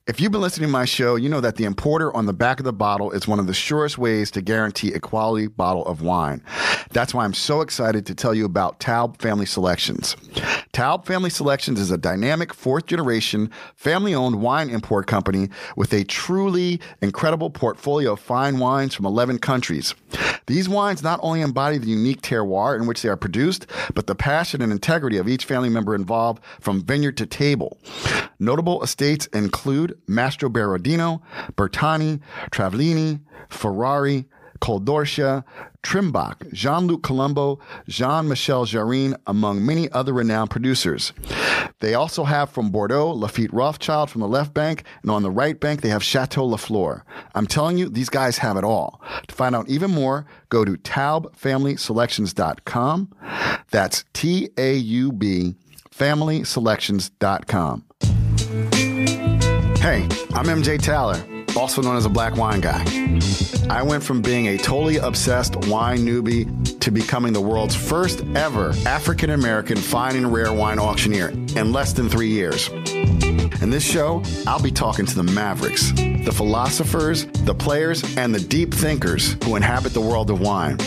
If you've been listening to my show, you know that the importer on the back of the bottle is one of the surest ways to guarantee a quality bottle of wine. That's why I'm so excited to tell you about Taub Family Selections. Taub Family Selections is a dynamic fourth-generation, family-owned wine import company with a truly incredible portfolio of fine wines from 11 countries. These wines not only embody the unique terroir in which they are produced, but the passion and integrity of each family member involved from vineyard to table. Notable estates include Mastro Berardino, Bertani, Travellini, Ferrari, Coldorcia, Trimbach, Jean-Luc Colombo, Jean-Michel Jarrin, among many other renowned producers. They also have from Bordeaux, Lafite Rothschild from the left bank, and on the right bank, they have Chateau Lafleur. I'm telling you, these guys have it all. To find out even more, go to taubfamilyselections.com. That's TAUB, familyselections.com. Hey, I'm MJ Taylor, also known as a black wine guy. I went from being a totally obsessed wine newbie to becoming the world's first ever African-American fine and rare wine auctioneer in less than 3 years. In this show, I'll be talking to the mavericks, the philosophers, the players, and the deep thinkers who inhabit the world of wine.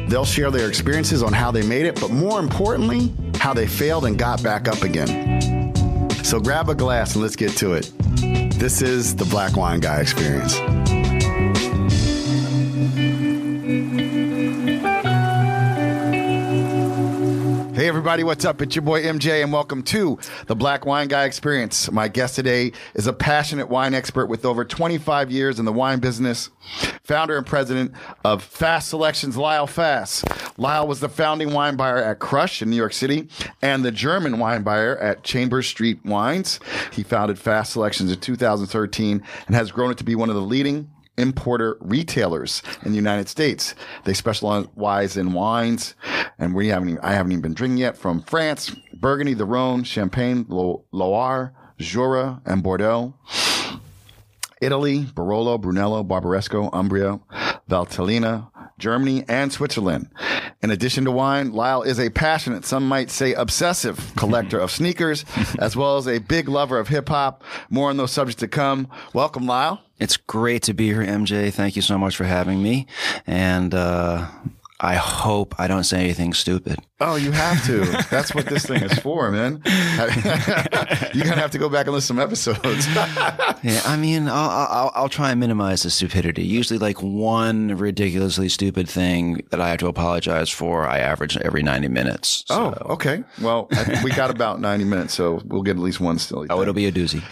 They'll share their experiences on how they made it, but more importantly, how they failed and got back up again. So grab a glass and let's get to it. This is the Black Wine Guy Experience. Hey everybody, what's up? It's your boy MJ and welcome to the Black Wine Guy Experience. My guest today is a passionate wine expert with over 25 years in the wine business, founder and president of Fass Selections, Lyle Fass. Lyle was the founding wine buyer at Crush in New York City and the German wine buyer at Chambers Street Wines. He founded Fass Selections in 2013 and has grown it to be one of the leading importer retailers in the United States. They specialize in wines, and I haven't even been drinking yet, from France, Burgundy, the Rhone, Champagne, Loire, Jura, and Bordeaux. Italy, Barolo, Brunello, Barbaresco, Umbria, Valtellina, Germany, and Switzerland. In addition to wine, Lyle is a passionate, some might say obsessive, collector of sneakers, as well as a big lover of hip-hop. More on those subjects to come. Welcome, Lyle. It's great to be here, MJ. Thank you so much for having me. And I hope I don't say anything stupid. Oh, you have to. That's what this thing is for, man. You're going to have to go back and listen to some episodes. Yeah, I mean, I'll try and minimize the stupidity. Usually like one ridiculously stupid thing that I have to apologize for, I average every 90 minutes. So. Oh, okay. Well, I think we got about 90 minutes, so we'll get at least one still. Oh, it'll be a doozy.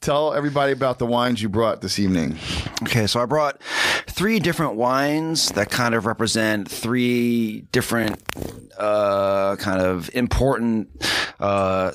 Tell everybody about the wines you brought this evening. Okay, so I brought 3 different wines that kind of represent 3 different kind of important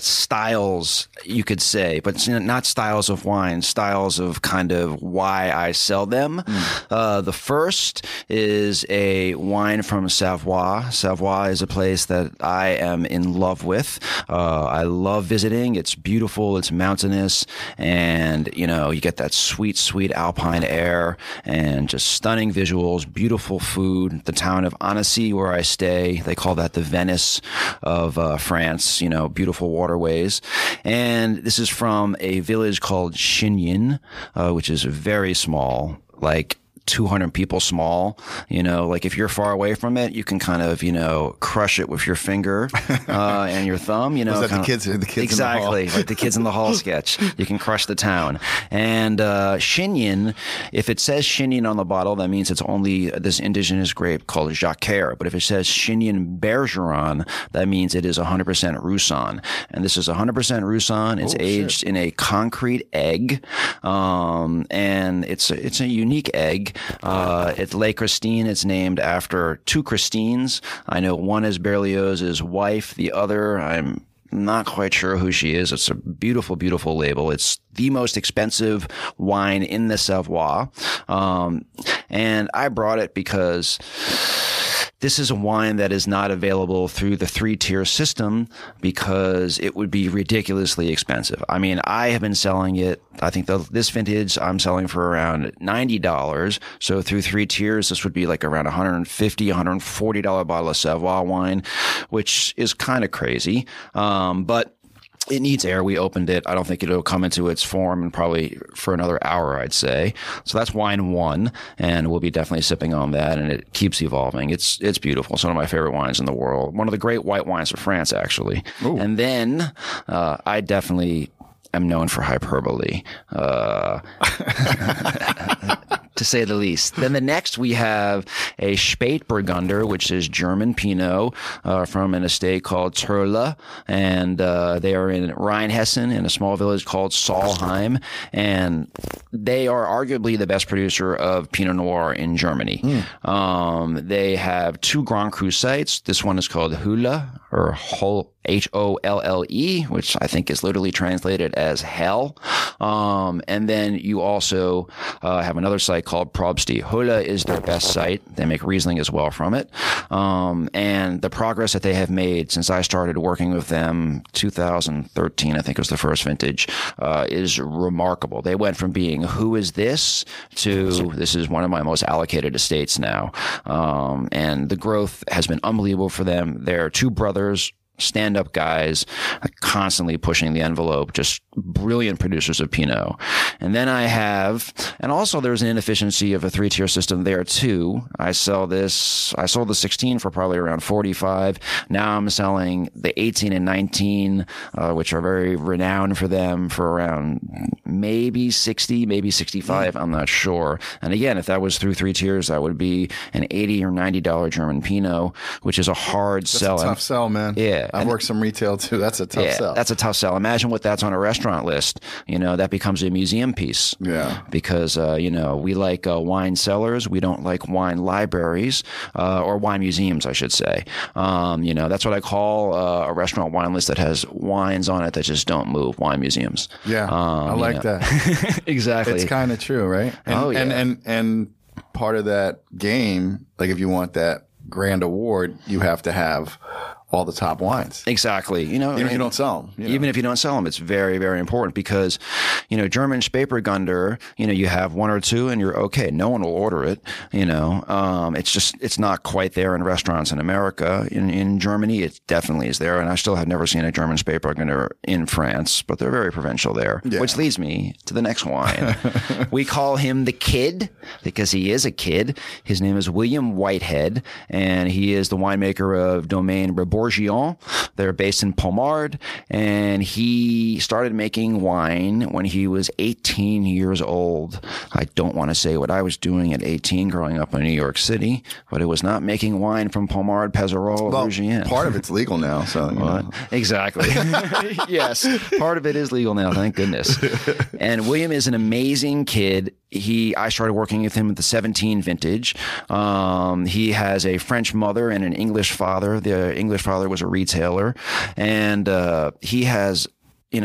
styles, you could say, but not styles of wine, styles of kind of why I sell them. The first is a wine from Savoie. Savoie is a place that I am in love with. I love visiting. It's beautiful. It's mountainous. And, you know, you get that sweet, sweet alpine air and just stunning visuals, beautiful food. The town of Annecy, where I stay, they call that the Venice of France, you know, beautiful waterways. And this is from a village called Chignin, which is very small, like 200 people small. You know, like if you're far away from it, you can kind of, you know, crush it with your finger and your thumb. You know, was that the kids exactly in the hall? Like the Kids in the Hall sketch. You can crush the town. And Chignin, if it says Chignin on the bottle, that means it's only this indigenous grape called Jacquard. But if it says Chignin Bergeron, that means it is 100% Roussanne. And this is 100% Roussanne. It's aged in a concrete egg, and it's a unique egg. It's Le Christine. It's named after 2 Christines. I know one is Berlioz's wife. The other, I'm not quite sure who she is. It's a beautiful, beautiful label. It's the most expensive wine in the Savoie. And I brought it because this is a wine that is not available through the 3-tier system because it would be ridiculously expensive. I mean, I have been selling it, I think this vintage I'm selling for around $90. So through 3 tiers, this would be like around $150, $140 bottle of Savoie wine, which is kind of crazy. But It needs air. We opened it. I don't think it'll come into its form and probably for another hour, I'd say. So that's wine 1, and we'll be definitely sipping on that, and it keeps evolving. It's beautiful. It's one of my favorite wines in the world. One of the great white wines of France, actually. Ooh. And then I definitely am known for hyperbole. To say the least. Then the next we have a Spätburgunder, which is German Pinot from an estate called Turle, and they are in Rheinhessen in a small village called Solheim, and they are arguably the best producer of Pinot Noir in Germany. They have 2 Grand Cru sites. This one is called Hölle, or Holle, which I think is literally translated as hell. And then you also have another site called Probsty. Hölle is their best site. They make Riesling as well from it. And the progress that they have made since I started working with them, 2013, I think was the first vintage, is remarkable. They went from being, who is this, to this is one of my most allocated estates now. And the growth has been unbelievable for them. They're 2 brothers, stand-up guys, constantly pushing the envelope, just brilliant producers of Pinot. And then I have, and also there's an inefficiency of a 3-tier system there too. I sold the 16 for probably around 45. Now I'm selling the 18 and 19, which are very renowned for them, for around maybe 60, maybe 65. I'm not sure. And again, if that was through 3 tiers, that would be an $80 or $90 German Pinot, which is a hard sell. That's a tough sell, man. Yeah. I've worked some retail too. That's a tough sell. That's a tough sell. Imagine what that's on a restaurant list. That becomes a museum piece. Yeah. Because, we like wine cellars. We don't like wine libraries, or wine museums, I should say. That's what I call a restaurant wine list that has wines on it that just don't move, wine museums. Yeah. I like that. Exactly. It's kind of true, right? And part of that game, like if you want that grand award, you have to have all the top wines. Exactly. Even if you don't sell them. Even if you don't sell them, it's very, very important because, German Spätburgunder, you have 1 or 2 and you're okay. No one will order it. It's not quite there in restaurants in America. In Germany, it definitely is there. And I still have never seen a German Spätburgunder in France, but they're very provincial there, which leads me to the next wine. We call him the Kid because he is a kid. His name is William Whitehead, and he is the winemaker of Domaine Bourguignon. They're based in Pommard, and he started making wine when he was 18 years old. I don't want to say what I was doing at 18 growing up in New York City, but it was not making wine from Pommard, Pézerolles, Bourguignon. Part of it's legal now, so exactly. Yes, part of it is legal now, thank goodness. And William is an amazing kid. I started working with him at the 17 vintage. He has a French mother and an English father. The English father was a retailer, and he has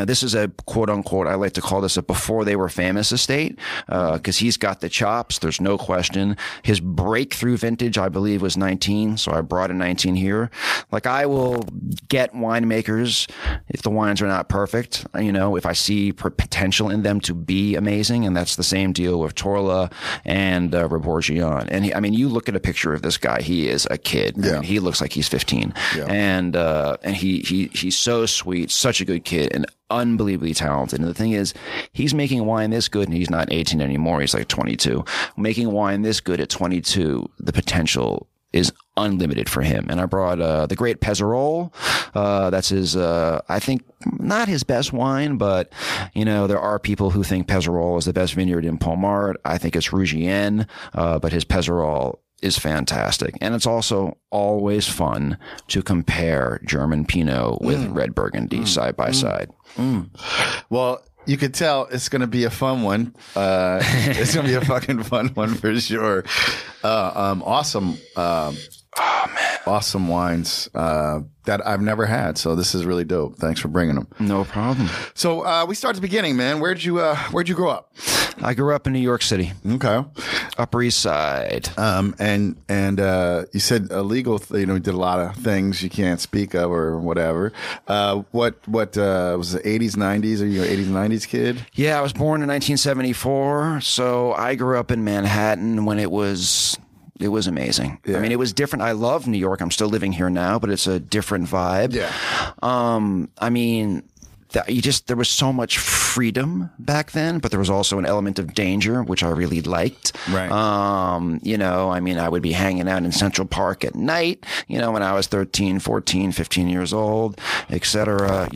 this is a quote unquote, I like to call this a before they were famous estate, because he's got the chops. There's no question. His breakthrough vintage, I believe, was 19. So I brought a 19 here. Like, I will get winemakers if the wines are not perfect, if I see potential in them to be amazing. And that's the same deal with Torla and Bourguignon. And you look at a picture of this guy, he is a kid. Yeah. He looks like he's 15. Yeah. And he's so sweet, such a good kid, and unbelievably talented. And the thing is, he's making wine this good, and he's not 18 anymore. He's like 22. Making wine this good at 22, the potential is unlimited for him. And I brought the great Pézerolles. That's his, I think, not his best wine, but, there are people who think Pézerolles is the best vineyard in Pommard. I think it's Rougien, but his Pézerolles is fantastic. And it's also always fun to compare German Pinot with red Burgundy side by side. Well, you could tell it's going to be a fun one. It's going to be a fucking fun one for sure. Awesome. Awesome wines that I've never had. So this is really dope. Thanks for bringing them. No problem. So we start at the beginning, man. Where'd you grow up? I grew up in New York City. Okay. Upper East Side. And you said illegal. Did a lot of things you can't speak of or whatever. What was it? 80s, 90s? Are you an 80s, 90s kid? Yeah, I was born in 1974. So I grew up in Manhattan when it was amazing. Yeah. It was different. I love New York. I'm still living here now, but it's a different vibe. Yeah. there was so much freedom back then, but there was also an element of danger, which I really liked. Right. I mean, I would be hanging out in Central Park at night, when I was 13, 14, 15 years old, etc.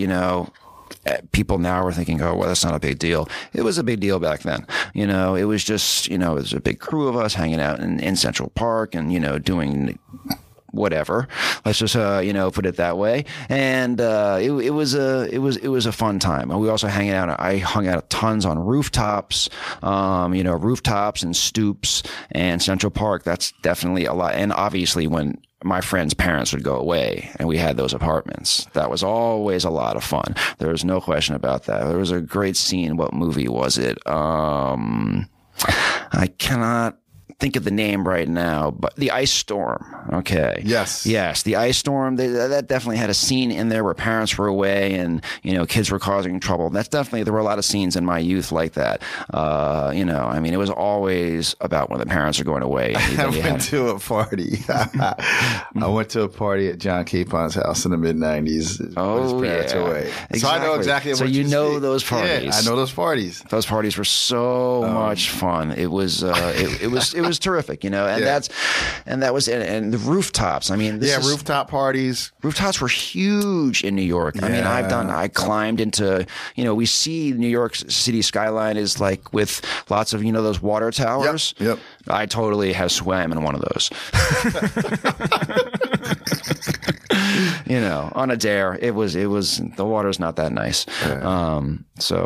People now are thinking, oh, well, that's not a big deal. It was a big deal back then. It was just, it was a big crew of us hanging out in Central Park and, doing whatever. Let's just, put it that way. And, it was a fun time. We also I hung out tons on rooftops, rooftops and stoops and Central Park. That's definitely a lot. And obviously when my friends' parents would go away and we had those apartments, that was always a lot of fun. There was no question about that. There was a great scene. What movie was it? I cannot think of the name right now, but the ice storm. Okay. Yes. The ice storm. That definitely had a scene in there where parents were away and, kids were causing trouble. There were a lot of scenes in my youth like that. It was always about when the parents are going away. I went to a party. I went to a party at John Capon's house in the mid-90s. Oh, his parents yeah. away. Exactly. So I know exactly so what you know see. those parties. Yeah, I know those parties. Those parties were so much fun. It was it was terrific, and that was and the rooftops. I mean, rooftop parties. Rooftops were huge in New York. Yeah. I mean, I climbed into, we see New York City skyline is like with lots of, those water towers. Yep. I totally have swam in one of those. On a dare. It was the water's not that nice.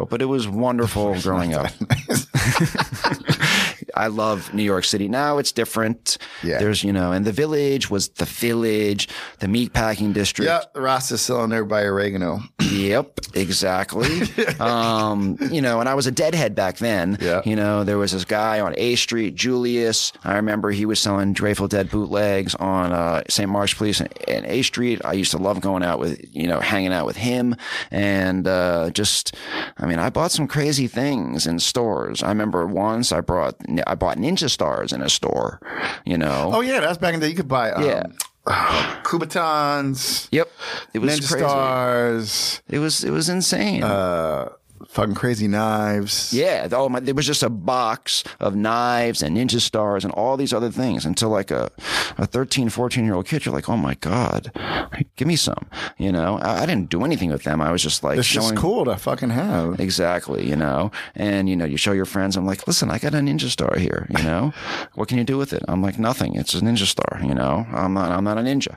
But it was wonderful growing up. I love New York City. Now it's different. Yeah. There's, and the Village was the Village, the meatpacking district. Yep. The Rasta's selling there by oregano. Yep, exactly. And I was a Deadhead back then. Yeah. There was this guy on A Street, Julius. I remember he was selling Grateful Dead bootlegs on St. Mark's Place and A Street. I used to love going out with, hanging out with him. And I bought some crazy things in stores. I remember once I bought Ninja Stars in a store, Oh, yeah. That's back in the day. You could buy Kubatons. Yep. It was Ninja crazy. Stars. It was insane. Fucking crazy knives. Yeah. There was just a box of knives and Ninja Stars and all these other things until like a 13, 14-year-old kid, you're like, oh my God, give me some. I didn't do anything with them. I was just like It's just cool to fucking have. Exactly, and you show your friends. I'm like, listen, I got a Ninja Star here. What can you do with it? I'm like, nothing. It's a Ninja Star. I'm not a ninja.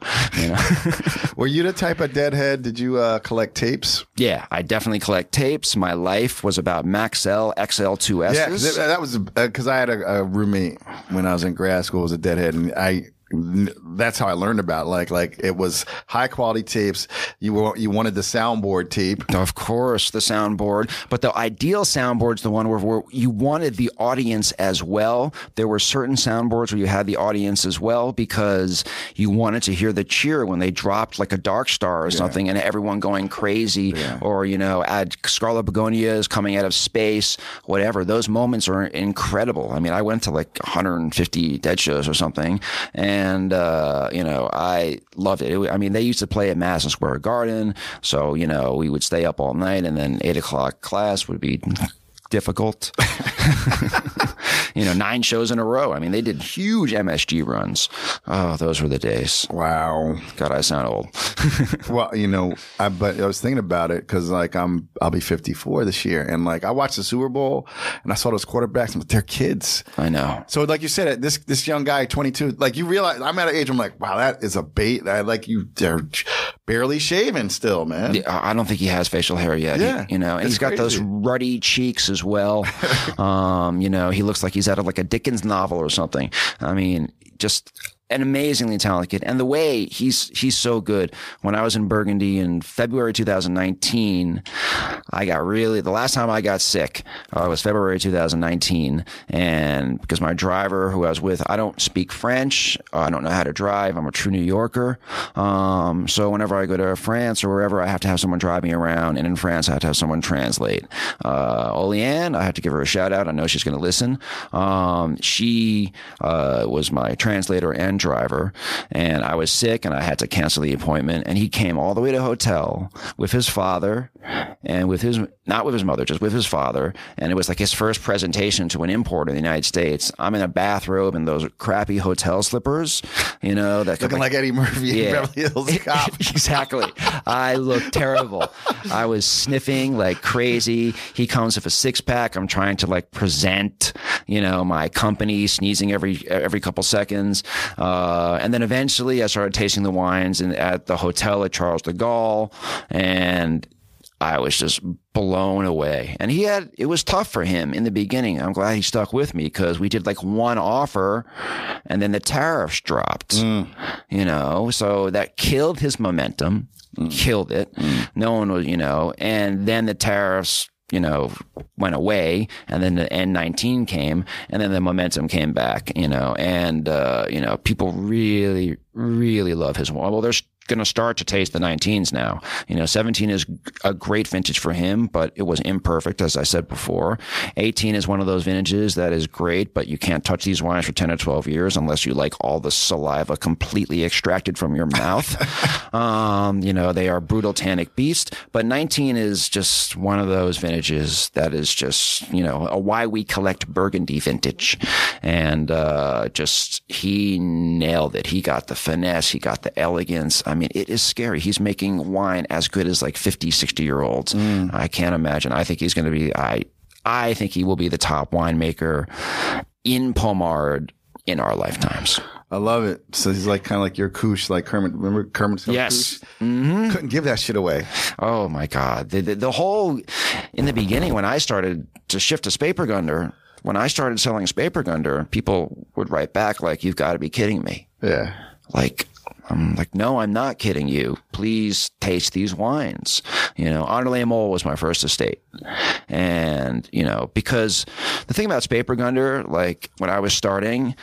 Were you the type of Deadhead? Did you collect tapes? Yeah, I definitely collect tapes. My life was about Maxell XL2Ss. Yeah, that was because I had a roommate when I was in grad school was a Deadhead, and that's how I learned about it. Like it was high quality tapes. You wanted the soundboard tape, of course, the soundboard, but the ideal soundboard's the one where you wanted the audience as well. There were certain soundboards where you had the audience as well because you wanted to hear the cheer when they dropped like a Dark Star or something, and everyone going crazy, or add Scarlet Begonias coming out of space, whatever. Those moments are incredible. I mean, I went to like 150 Dead shows or something, and I loved it. They used to play at Madison Square Garden, so we would stay up all night, and then 8 o'clock class would be difficult. 9 shows in a row. They did huge MSG runs. Oh, those were the days. Wow. God, I sound old. Well, but I was thinking about it because I'll be 54 this year, and I watched the Super Bowl and I saw those quarterbacks and they're kids. I know. So like you said, this young guy, 22, you realize I'm at an age, I'm like, wow, that is a bait. They're barely shaven still, man. Yeah, I don't think he has facial hair yet. Yeah. And he's got those ruddy cheeks as well. He looks like he's out of like a Dickens novel or something. Just an amazingly talented kid. And the way he's so good. When I was in Burgundy in February 2019, the last time I got sick was February 2019. And because my driver who I was with, I don't speak French. I don't know how to drive. I'm a true New Yorker. So whenever I go to France or wherever, I have to have someone drive me around. And in France, I have to have someone translate. Oleanne, I have to give her a shout out. I know she's going to listen. She was my translator and driver, and I was sick and I had to cancel the appointment, and he came all the way to the hotel with his father and not with his mother, just with his father. And it was like his first presentation to an importer in the United States. I'm in a bathrobe and those crappy hotel slippers, that looking like Eddie Murphy in Beverly Hills Cop. Exactly. I looked terrible. I was sniffing like crazy. He comes with a 6-pack. I'm trying to like present, my company, sneezing every couple seconds. And then eventually I started tasting the wines at the hotel at Charles de Gaulle, and I was just blown away. And it was tough for him in the beginning. I'm glad he stuck with me because we did like one offer and then the tariffs dropped, so that killed his momentum, killed it. No one was, and then the tariffs, went away, and then the N19 came, and then the momentum came back, and people really, really love his wine. Well, there's going to start to taste the 19s now. 17 is a great vintage for him, but it was imperfect, as I said before. 18 is one of those vintages that is great, but you can't touch these wines for 10 or 12 years unless you like all the saliva completely extracted from your mouth. They are brutal tannic beast, but 19 is just one of those vintages that is just, a why we collect Burgundy vintage. And he nailed it. He got the finesse. He got the elegance. I mean, it is scary. He's making wine as good as like 50, 60-year-olds. I can't imagine. I think he's going to be, I think he will be the top winemaker in Pommard in our lifetimes. I love it. So he's like kind of like your Koosh, like Kermit. Remember Kermit's Yes. Koosh? Mm-hmm. Couldn't give that shit away. Oh my God. The whole, in the beginning when I started to shift to Spepergunder, when I started selling Spepergunder, people would write back like, "You've got to be kidding me." Yeah. I'm like, no, I'm not kidding you. Please taste these wines. Anderlecht Mole was my first estate. And, because the thing about Spepergunder, like when I was starting,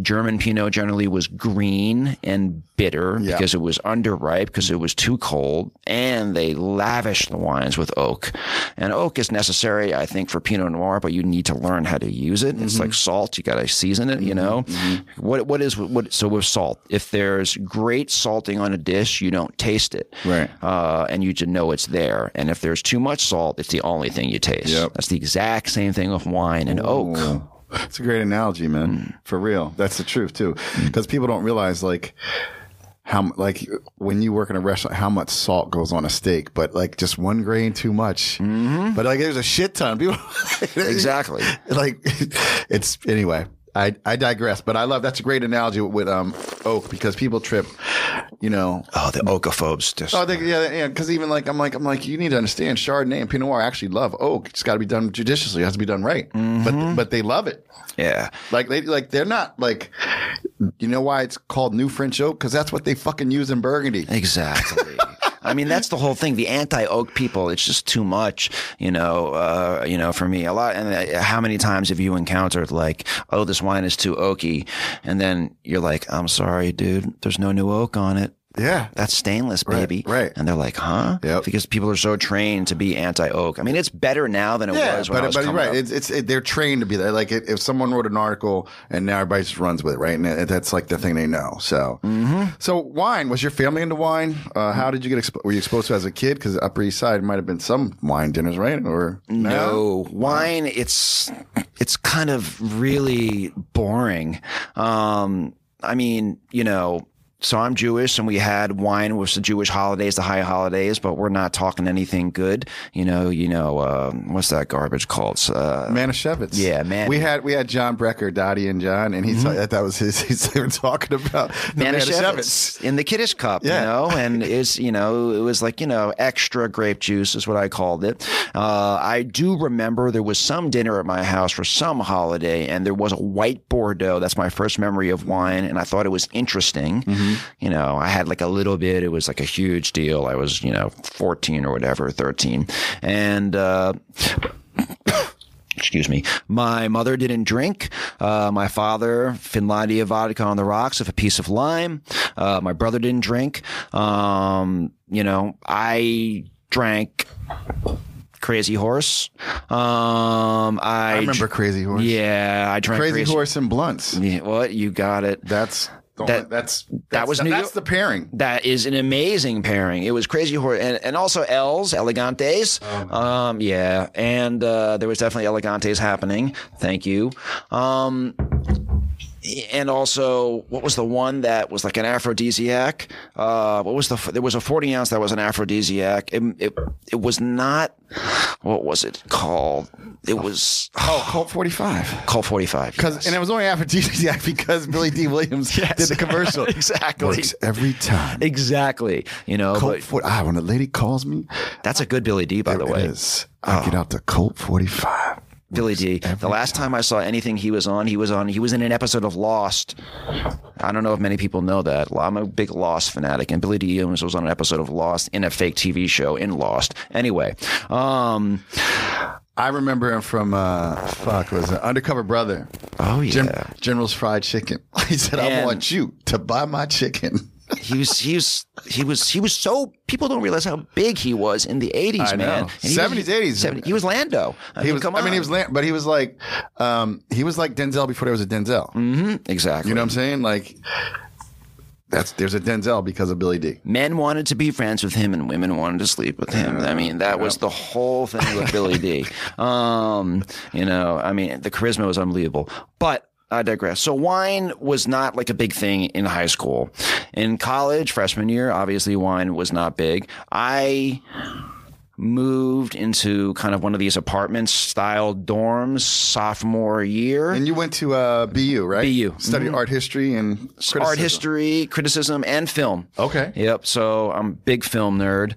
German Pinot generally was green and bitter because it was underripe, because it was too cold, and they lavished the wines with oak. And oak is necessary, I think, for Pinot Noir, but you need to learn how to use it. It's like salt. You got to season it, So with salt, if there's great salting on a dish, you don't taste it. Right. And you just know it's there. And if there's too much salt, it's the only thing you taste. Yep. That's the exact same thing with wine and oak. It's a great analogy, man. For real. That's the truth too. Because people don't realize how, when you work in a restaurant, how much salt goes on a steak, but just 1 grain too much. Mm-hmm. But there's a shit ton of people. Exactly. It's anyway. I digress, but that's a great analogy with oak, because people trip, the oakophobes. Because even I'm like, you need to understand, Chardonnay and Pinot Noir actually love oak. It's got to be done judiciously. It has to be done right. Mm-hmm. But they love it. Yeah. They're not you know why it's called New French oak? Because that's what they fucking use in Burgundy. Exactly. I mean, that's the whole thing. The anti-oak people, it's just too much, for me. A lot. And how many times have you encountered this wine is too oaky? And then you're like, I'm sorry, dude, there's no new oak on it. Yeah. That's stainless, baby. Right. And they're like, huh? Yep. Because people are so trained to be anti-oak. I mean, it's better now than it was when I was coming up. They're trained to be that. If someone wrote an article and now everybody just runs with it, right? And that's the thing they know. So, So wine, was your family into wine? How did you get were you exposed to it as a kid? Because Upper East Side might have been some wine dinners, right? Or no? Wine, it's kind of really boring. So I'm Jewish, and we had wine with the Jewish holidays, the high holidays, but we're not talking anything good. What's that garbage called? Manischewitz. Yeah, man. We had John Brecker, Dottie and John, and that was they were talking about the Manischewitz in the Kiddush cup, and it was extra grape juice is what I called it. I do remember there was some dinner at my house for some holiday, and there was a white Bordeaux. That's my first memory of wine, and I thought it was interesting. Mm-hmm. I had a little bit. It was a huge deal. I was, 14 or whatever, 13. And, excuse me. My mother didn't drink. My father, Finlandia vodka on the rocks with a piece of lime. My brother didn't drink. I drank Crazy Horse. I remember Crazy Horse. Yeah, I drank Crazy Horse and Blunts. Yeah, what? You got it. That's That was New That's York. the pairing. That is an amazing pairing. It was crazy, and also Els Elegantes. Yeah, and there was definitely Elegantes happening. Thank you. And also, what was the one that was like an aphrodisiac? There was a 40 ounce that was an aphrodisiac. It was not, what was it called? It was Colt 45. Colt 45. And it was only aphrodisiac because Billy D. Williams did the commercial. Exactly. Works every time. Exactly. Colt 45. When a lady calls me, that's a good Billy D, by the way. It is. I get out the Colt 45. Billy D. The last time I saw anything he was in an episode of Lost. I don't know if many people know that. I'm a big Lost fanatic, and Billy D. Williams was on an episode of Lost in a fake TV show in Lost. Anyway, I remember him from was it Undercover Brother? Oh yeah, General's Fried Chicken. He said, "I want you to buy my chicken." He was so, people don't realize how big he was in the 80s, man. 70s, 80s. He was Lando. He was like Denzel before there was a Denzel. Mm-hmm, exactly. You know what I'm saying? Like, there's a Denzel because of Billy D. Men wanted to be friends with him and women wanted to sleep with him. I mean, that was the whole thing with Billy D. The charisma was unbelievable. But I digress. So wine was not like a big thing in high school. In college, freshman year, obviously wine was not big. I moved into kind of one of these apartment style dorms sophomore year. And you went to BU, right? BU. Studied art history and criticism. Art history, criticism, and film. Okay. Yep. So I'm a big film nerd.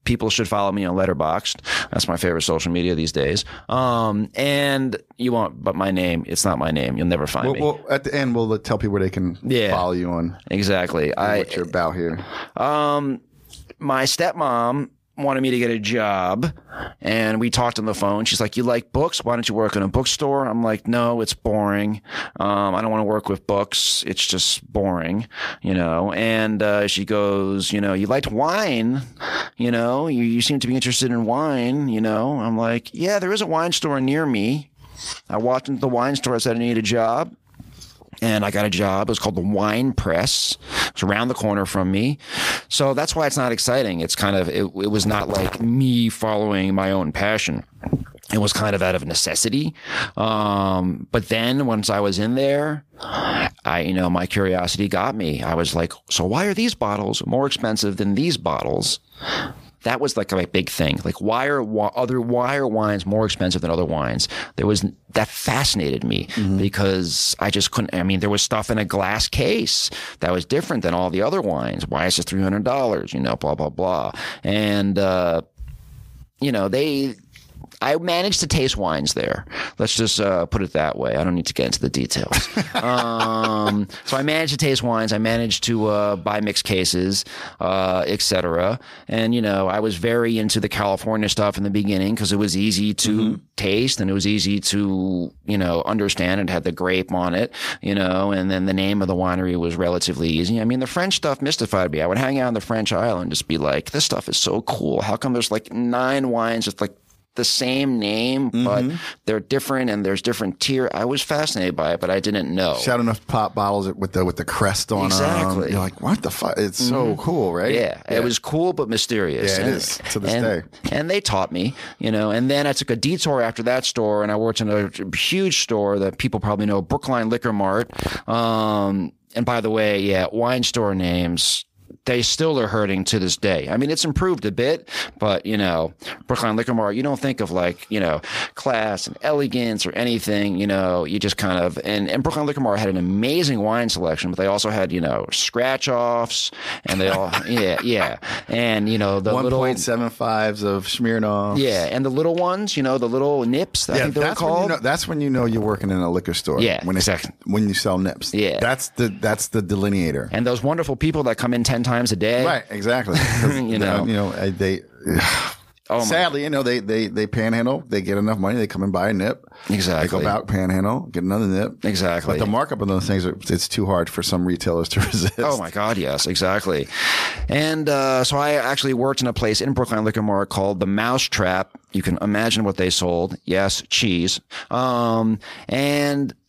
People should follow me on Letterboxd. That's my favorite social media these days. And you won't, but my name, it's not my name. You'll never find me. Well, at the end, we'll tell people where they can follow you on. Exactly. What you're about here. My stepmom wanted me to get a job, and we talked on the phone. She's like, "You like books? Why don't you work in a bookstore?" I'm like, "No, it's boring. I don't want to work with books. It's just boring, And she goes, "You liked wine, you seem to be interested in wine, I'm like, "Yeah, there is a wine store near me." I walked into the wine store. I said, "I need a job." And I got a job. It was called the Wine Press. It's around the corner from me. So that's why it's not exciting. It's kind of, it was not like me following my own passion. It was kind of out of necessity. But then once I was in there, my curiosity got me. I was like, so why are these bottles more expensive than these bottles? That was like a big thing. Like, why are wines more expensive than other wines? That fascinated me because I just couldn't. I mean, there was stuff in a glass case that was different than all the other wines. Why is it $300? Blah blah blah. And I managed to taste wines there. Let's just put it that way. I don't need to get into the details. So I managed to taste wines. I managed to buy mixed cases, etc. And, I was very into the California stuff in the beginning because it was easy to taste and it was easy to, understand. It had the grape on it, and then the name of the winery was relatively easy. I mean, the French stuff mystified me. I would hang out on the French Isle and just be like, this stuff is so cool. How come there's like 9 wines with like the same name, but they're different and there's different tier. I was fascinated by it, but I didn't know. Shout enough pop bottles with the crest on them. Exactly. You're like, what the fuck? It's so cool, right? Yeah, it was cool but mysterious. Yeah, it is to this day. And they taught me, and then I took a detour after that store and I worked in a huge store that people probably know, Brookline Liquor Mart. And by the way, wine store names, they still are hurting to this day. I mean, it's improved a bit, but, Brookline Liquor Mart, you don't think of like, class and elegance or anything, you just kind of, and Brookline Liquor Mart had an amazing wine selection, but they also had, scratch offs and they all, yeah. And, the 1.75s of Smirnoff. Yeah. And the little ones, the little nips, I think they were called. That's when you're working in a liquor store. Yeah. Exactly. When you sell nips. Yeah. That's the delineator. And those wonderful people that come in 10 times a day. Right, exactly. They sadly, they panhandle. They get enough money. They come and buy a nip. Exactly. They go back panhandle, get another nip. Exactly. But the markup on those things, it's too hard for some retailers to resist. Oh my God, yes, exactly. And so I actually worked in a place in Brookline Liquor Mart called the Mousetrap. You can imagine what they sold. Yes, cheese.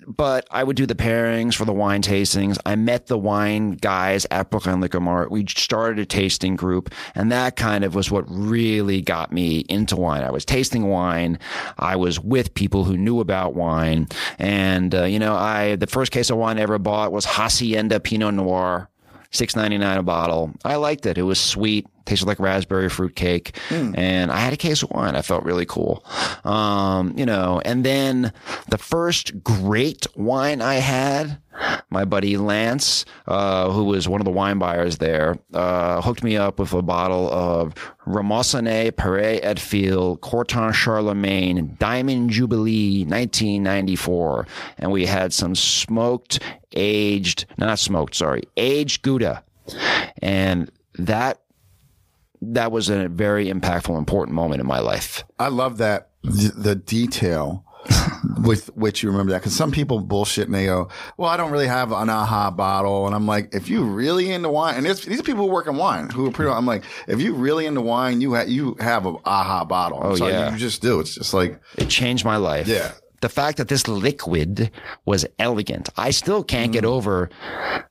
but I would do the pairings for the wine tastings. I met the wine guys at Brooklyn Liquor Mart. We started a tasting group, and that kind of was what really got me into wine. I was tasting wine. I was with people who knew about wine. And, the first case of wine I ever bought was Hacienda Pinot Noir, $6.99 a bottle. I liked it. It was sweet. Tasted like raspberry fruit cake. And I had a case of wine. I felt really cool. And then the first great wine I had, my buddy Lance, who was one of the wine buyers there, hooked me up with a bottle of Ramossanet Perret et Fil Corton Charlemagne Diamond Jubilee 1994. And we had some aged Gouda. And that was a very impactful, important moment in my life. I love that, the detail with which you remember that. Because some people bullshit and they go, well, I don't really have an aha bottle. And I'm like, if you really into wine, and these are people who work in wine who are pretty, I'm like, if you really into wine, you have an aha bottle. Oh, yeah. You just do. It's just like. It changed my life. Yeah. The fact that this liquid was elegant. I still can't get over.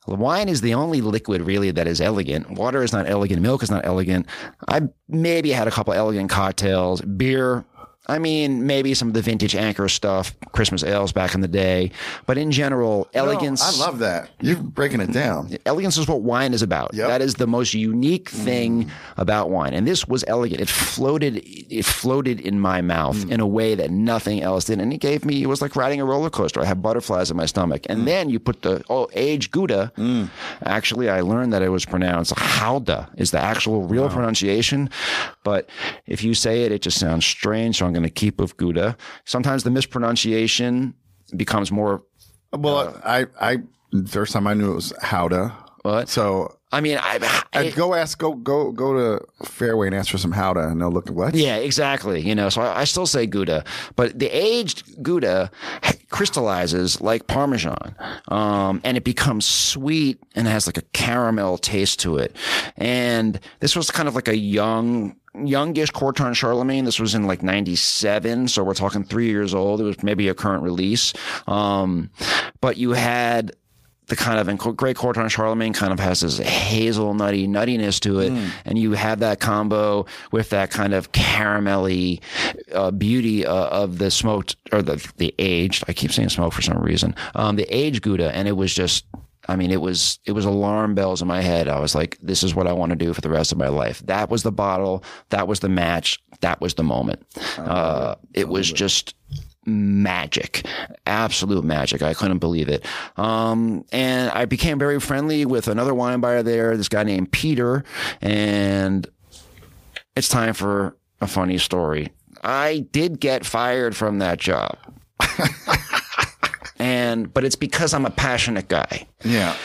Wine is the only liquid really that is elegant. Water is not elegant. Milk is not elegant. I maybe had a couple elegant cocktails. Beer. I mean, maybe some of the vintage Anchor stuff, Christmas ales back in the day. But in general, elegance. I love that. You're breaking it down. Elegance is what wine is about. Yep. That is the most unique thing about wine. And this was elegant. It floated in my mouth in a way that nothing else did. And it was like riding a roller coaster. I had butterflies in my stomach. And then you put the aged Gouda. Actually, I learned that it was pronounced Hauda is the actual real pronunciation. But if you say it, it just sounds strange. So I'm going to keep with Gouda. Sometimes the mispronunciation becomes more. Well, I first time I knew it was Howda. What? So I mean, I'd go to Fairway and ask for some Howda, and they'll look at what? Yeah, exactly. So I still say Gouda, but the aged Gouda crystallizes like Parmesan, and it becomes sweet and has like a caramel taste to it. And this was kind of like a youngish Corton Charlemagne. This was in like 97. So we're talking 3 years old. It was maybe a current release. But you had the kind of Great Corton Charlemagne kind of has this hazelnutty nuttiness to it. And you have that combo with that kind of caramelly beauty of the smoked or the aged. I keep saying smoke for some reason. The aged Gouda. And it was just, it was alarm bells in my head. I was like, this is what I want to do for the rest of my life. That was the bottle. That was the match. That was the moment. It was just magic, absolute magic. I couldn't believe it. And I became very friendly with another wine buyer there, this guy named Peter. And it's time for a funny story. I did get fired from that job. But it's because I'm a passionate guy. Yeah.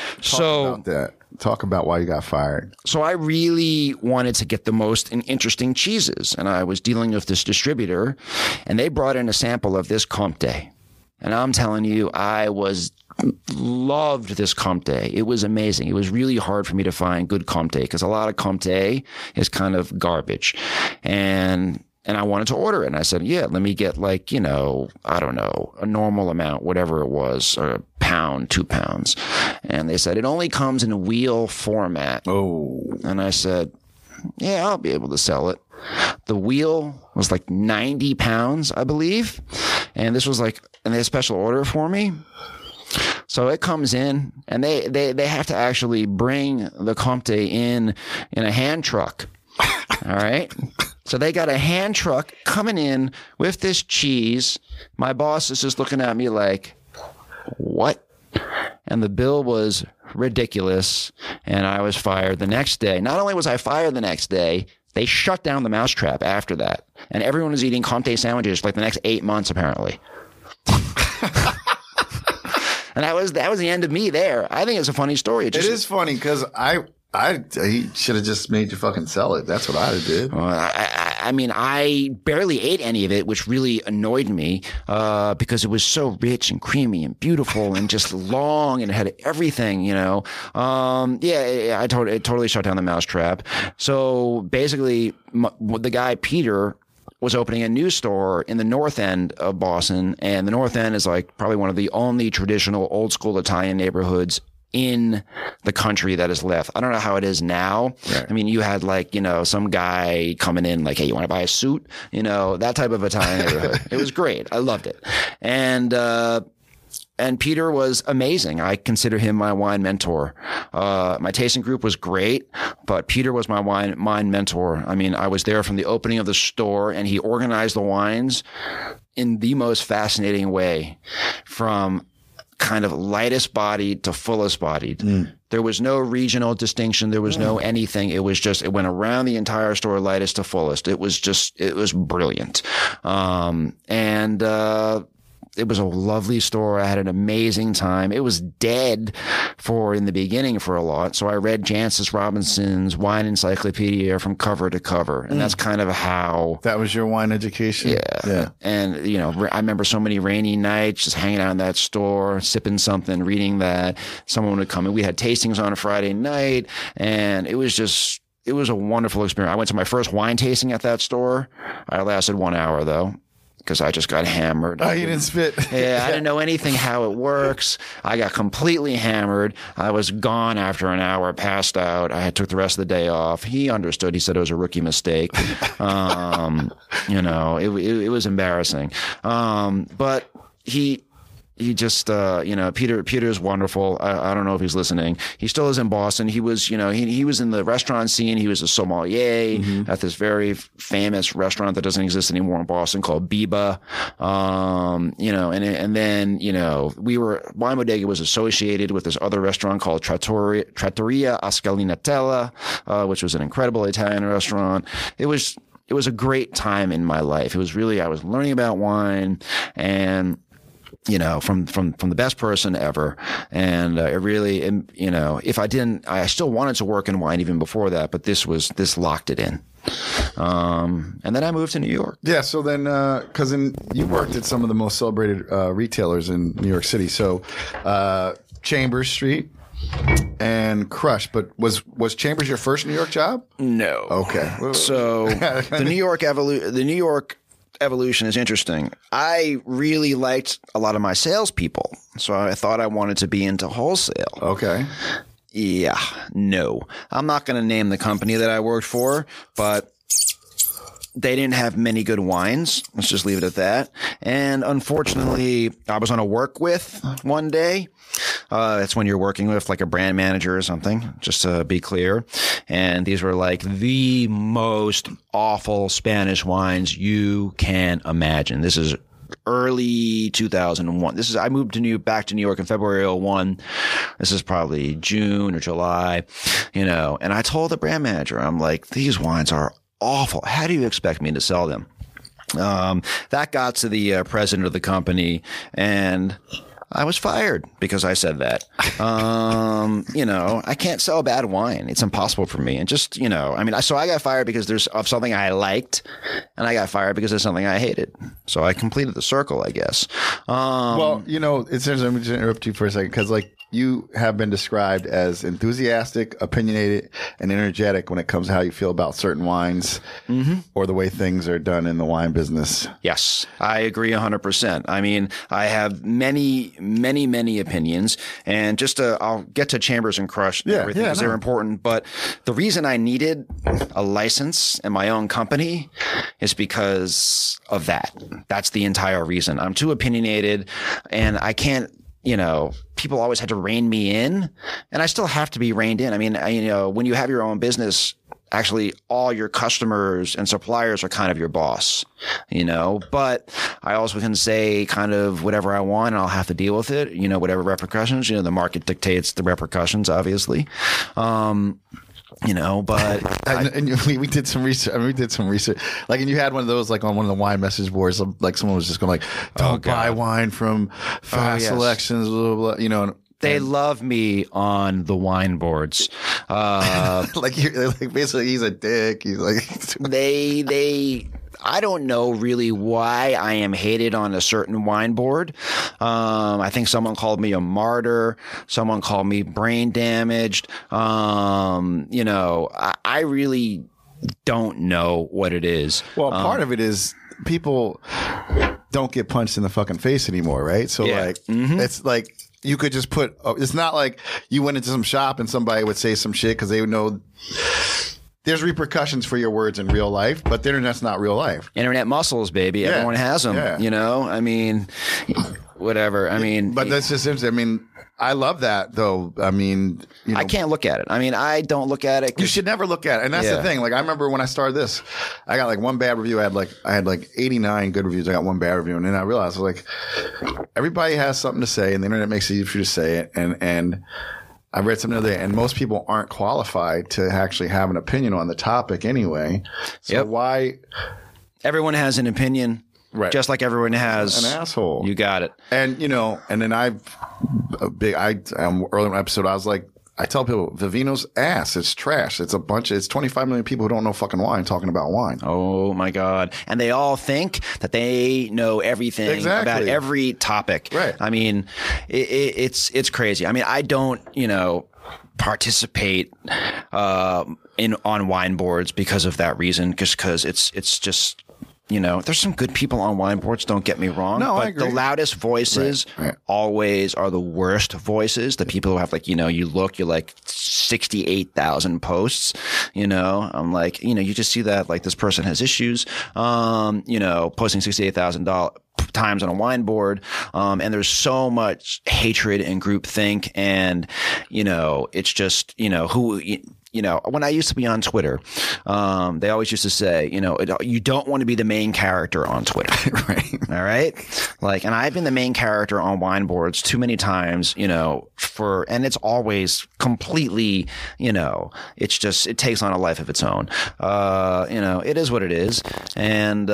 Talk about why you got fired. So I really wanted to get the most interesting cheeses. And I was dealing with this distributor, and they brought in a sample of this Comte. And I'm telling you, I loved this Comte. It was amazing. It was really hard for me to find good Comte because a lot of Comte is kind of garbage. And I wanted to order it. And I said, yeah, let me get I don't know, a normal amount, whatever it was, or a pound, 2 pounds. And they said, it only comes in a wheel format. Oh. And I said, yeah, I'll be able to sell it. The wheel was like 90 pounds, I believe. And this was and they had a special order for me. So it comes in, and they have to actually bring the Comte in a hand truck. All right. So they got a hand truck coming in with this cheese. My boss is just looking at me like, what? And the bill was ridiculous. And I was fired the next day. Not only was I fired the next day, they shut down the mousetrap after that. And everyone was eating Comte sandwiches for the next 8 months, apparently. And that was the end of me there. I think it's a funny story. It is funny because he should have just made you fucking sell it. That's what I did. Well, I barely ate any of it, which really annoyed me because it was so rich and creamy and beautiful and just long and had everything, it totally shut down the mousetrap. So basically, the guy Peter was opening a new store in the north end of Boston, and the north end is like probably one of the only traditional old school Italian neighborhoods in the country that is left. I don't know how it is now. Right. I mean, you had like, some guy coming in like, hey, you want to buy a suit? That type of Italian neighborhood. It was great. I loved it. And Peter was amazing. I consider him my wine mentor. My tasting group was great, but Peter was my wine mentor. I mean, I was there from the opening of the store, and he organized the wines in the most fascinating way, from kind of lightest bodied to fullest bodied. There was no regional distinction. There was no anything. It was just, it went around the entire store, lightest to fullest. It was brilliant. It was a lovely store. I had an amazing time. It was dead in the beginning for a lot. So I read Jancis Robinson's wine encyclopedia from cover to cover. And that's kind of how. That was your wine education? Yeah. And, I remember so many rainy nights just hanging out in that store, sipping something, reading that. Someone would come in. We had tastings on a Friday night, and it was a wonderful experience. I went to my first wine tasting at that store. I lasted 1 hour though, because I just got hammered. Oh, you didn't spit? Yeah, I didn't know anything how it works. I got completely hammered. I was gone after an hour, passed out. I took the rest of the day off. He understood. He said it was a rookie mistake. It was embarrassing. But he just, Peter's wonderful. I don't know if he's listening. He still is in Boston. He was, he was in the restaurant scene. He was a sommelier at this very famous restaurant that doesn't exist anymore in Boston called Biba. And then, Wine Bodega was associated with this other restaurant called Trattoria Ascalinatella, which was an incredible Italian restaurant. It was a great time in my life. It was really, I was learning about wine, and from the best person ever. And it really, if I didn't, I still wanted to work in wine even before that, but this locked it in. And then I moved to New York. Yeah. So then, you worked at some of the most celebrated retailers in New York City. So Chambers Street and Crush, but was Chambers your first New York job? No. Okay. So the New York evolution is interesting. I really liked a lot of my salespeople, so I thought I wanted to be into wholesale. Okay. Yeah, no. I'm not going to name the company that I worked for, but they didn't have many good wines. Let's just leave it at that. And unfortunately, I was on a work with one day. That's when you're working with like a brand manager or something, just to be clear. And these were like the most awful Spanish wines you can imagine. This is early 2001. I moved back to New York in February 2001. This is probably June or July, and I told the brand manager, I'm like, these wines are awful. How do you expect me to sell them? That got to the president of the company, and I was fired because I said that. I can't sell bad wine. It's impossible for me. And just, so I got fired because there's of something I liked, and I got fired because there's something I hated. So I completed the circle, I guess. It's interesting. Let me just interrupt you for a second, because you have been described as enthusiastic, opinionated, and energetic when it comes to how you feel about certain wines or the way things are done in the wine business. Yes, I agree 100%. I mean, I have many, many, many opinions, and I'll get to Chambers and Crush and everything because they're important. But the reason I needed a license and my own company is because of that. That's the entire reason. I'm too opinionated, and I can't. People always had to rein me in, and I still have to be reined in. I mean, when you have your own business, actually all your customers and suppliers are kind of your boss, but I also can say kind of whatever I want, and I'll have to deal with it, whatever repercussions, the market dictates the repercussions, obviously. We did some research. Like, and you had one of those, like on one of the wine message boards, like someone was just going like, don't buy wine from Fass Selections, blah, blah, blah, They love me on the wine boards. Basically he's a dick. He's like, I don't know really why I am hated on a certain wine board. I think someone called me a martyr. Someone called me brain damaged. I really don't know what it is. Well, part of it is people don't get punched in the fucking face anymore, right? So like, it's like you could just put. It's not like you went into some shop and somebody would say some shit because they would know. There's repercussions for your words in real life, but the internet's not real life. Internet muscles, baby. Everyone has them. Yeah. You know, I mean, whatever. I mean, but that's just interesting. I mean, I love that though. I mean, you know, I can't look at it. I mean, I don't look at it. You should never look at it. And that's the thing. Like, I remember when I started this, I got like one bad review. I had like 89 good reviews. I got one bad review. And then I realized, like, everybody has something to say, and the internet makes it easy for you to say it. And I read something the other day, and most people aren't qualified to actually have an opinion on the topic anyway. So why? Everyone has an opinion. Right. Just like everyone has an asshole. You got it. And, you know, and then early in the episode, I was like, I tell people, Vivino's ass. It's trash. It's 25 million people who don't know fucking wine talking about wine. Oh my God. And they all think that they know everything about every topic. Right. I mean, it's crazy. I mean, I don't, you know, participate, on wine boards because of that reason, because it's just, you know, there's some good people on wine boards, don't get me wrong. No, but I agree. The loudest voices always are the worst voices. The people who have, like, you know, you're like 68,000 posts, you know, I'm like, you know, you just see that, like, this person has issues, you know, posting 68,000 times on a wine board. And there's so much hatred and groupthink, and, you know, it's just, you know, you know, when I used to be on Twitter, they always used to say, you know, you don't want to be the main character on Twitter. Right. All right. Like, and I've been the main character on wine boards too many times, you know, and it's always completely, you know, it's just, it takes on a life of its own. You know, it is what it is. And,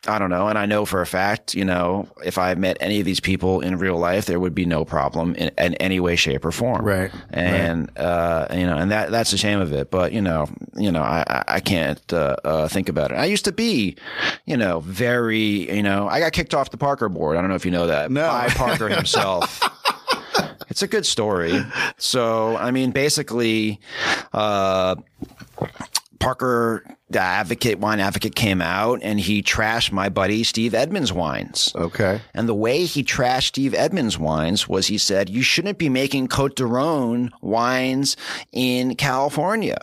I don't know. And I know for a fact, you know, if I met any of these people in real life, there would be no problem in any way, shape, or form. Right. And, you know, and that's the shame of it. But, you know, I can't, think about it. I used to be, you know, very, you know, I got kicked off the Parker board. I don't know if you know that. No. By Parker himself. It's a good story. So, I mean, basically, Parker, the wine advocate, came out and he trashed my buddy Steve Edmonds' wines. Okay. And the way he trashed Steve Edmonds' wines was he said, you shouldn't be making Côte d'Aron wines in California.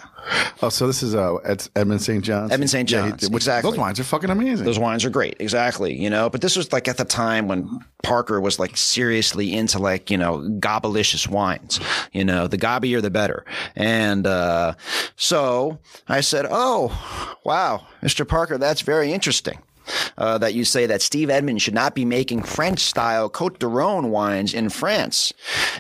Oh, so this is it's Edmund St. John's? Edmund St. John's, exactly. Those wines are fucking amazing. Those wines are great, exactly. You know, but this was like at the time when Parker was like seriously into, like, you know, gobblicious wines. You know, the gobbier the better. And so I said, oh, wow, Mr. Parker, that's very interesting. That you say that Steve Edmonds should not be making French-style Côte d'Aron wines in France.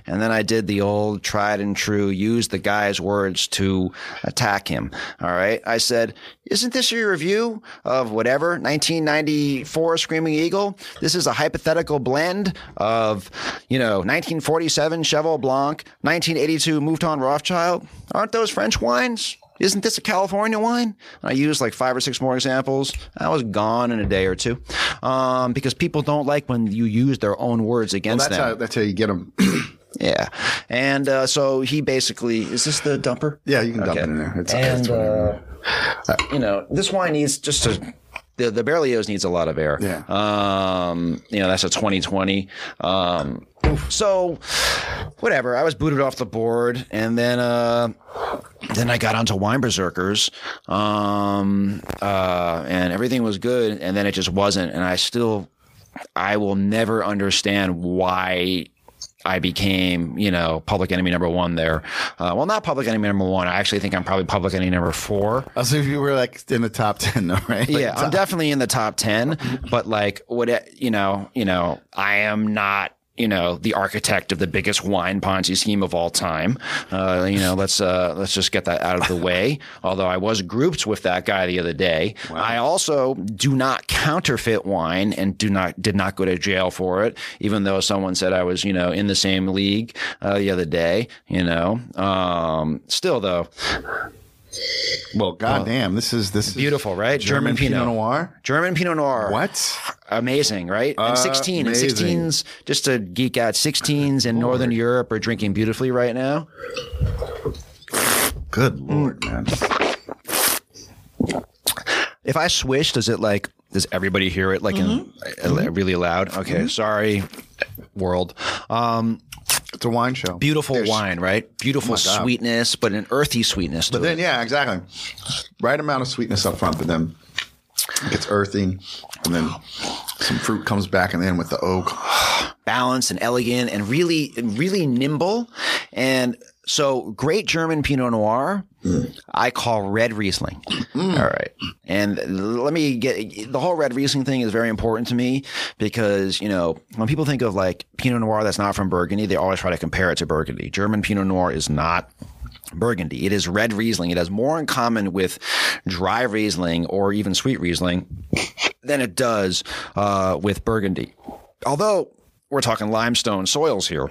And then I did the old tried and true, use the guy's words to attack him. All right. I said, isn't this your review of whatever, 1994 Screaming Eagle? This is a hypothetical blend of, you know, 1947 Cheval Blanc, 1982 Mouton Rothschild. Aren't those French wines? Isn't this a California wine? I used like 5 or 6 more examples. I was gone in a day or two, because people don't like when you use their own words against them. That's how you get them. Yeah. And so he basically, is this the dumper? Yeah, you can dump it in there. It's you know, this wine needs just the Berlioz needs a lot of air. Yeah. You know, that's a 2020. So whatever, I was booted off the board, and then I got onto Wine Berserkers, and everything was good, and then it just wasn't. And I will never understand why I became, you know, public enemy number 1 there. Well, not public enemy number 1. I actually think I'm probably public enemy number 4. Oh, so if you were like in the top 10 though, right? Like yeah, I'm definitely in the top 10, but like, you know, I am not, you know, the architect of the biggest wine Ponzi scheme of all time. You know, let's just get that out of the way. Although I was grouped with that guy the other day. Wow. I also do not counterfeit wine and did not go to jail for it, even though someone said I was, you know, in the same league the other day. You know, still though. Well, goddamn, this is beautiful, right? German Pinot Noir. German Pinot Noir. What? Amazing, right? And 16s, just to geek out, 16s in Northern Europe are drinking beautifully right now. Good Lord, man. If I swish, does it like Does everybody hear it like really loud? Okay, sorry, world. It's a wine show. Beautiful wine, right? Beautiful sweetness, but an earthy sweetness to it. Yeah, exactly. Right amount of sweetness up front, but then it gets earthy, and then some fruit comes back in the end with the oak. Balanced and elegant and really, really nimble. And so great German Pinot Noir, I call red Riesling. All right. And let me get the whole red Riesling thing is very important to me because, you know, when people think of like Pinot Noir that's not from Burgundy, they always try to compare it to Burgundy. German Pinot Noir is not Burgundy. It is red Riesling. It has more in common with dry Riesling or even sweet Riesling than it does with Burgundy. Although we're talking limestone soils here.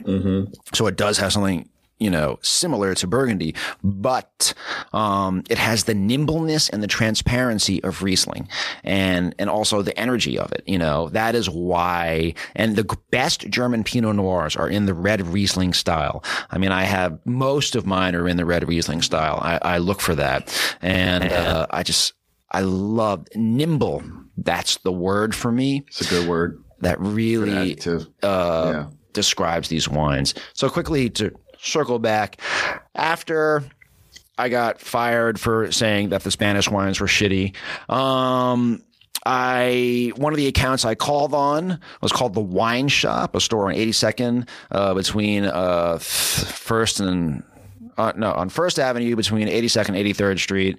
So it does have something, you know, similar to Burgundy, but it has the nimbleness and the transparency of Riesling and also the energy of it. You know, that is why, and the best German Pinot Noirs are in the red Riesling style. I mean, I have most of mine are in the red Riesling style. I look for that. And I love nimble. That's the word for me. It's a good word. That really describes these wines. So quickly to circle back, after I got fired for saying that the Spanish wines were shitty, one of the accounts I called on was called The Wine Shop, a store on 82nd between First and on First Avenue between 82nd and 83rd Street.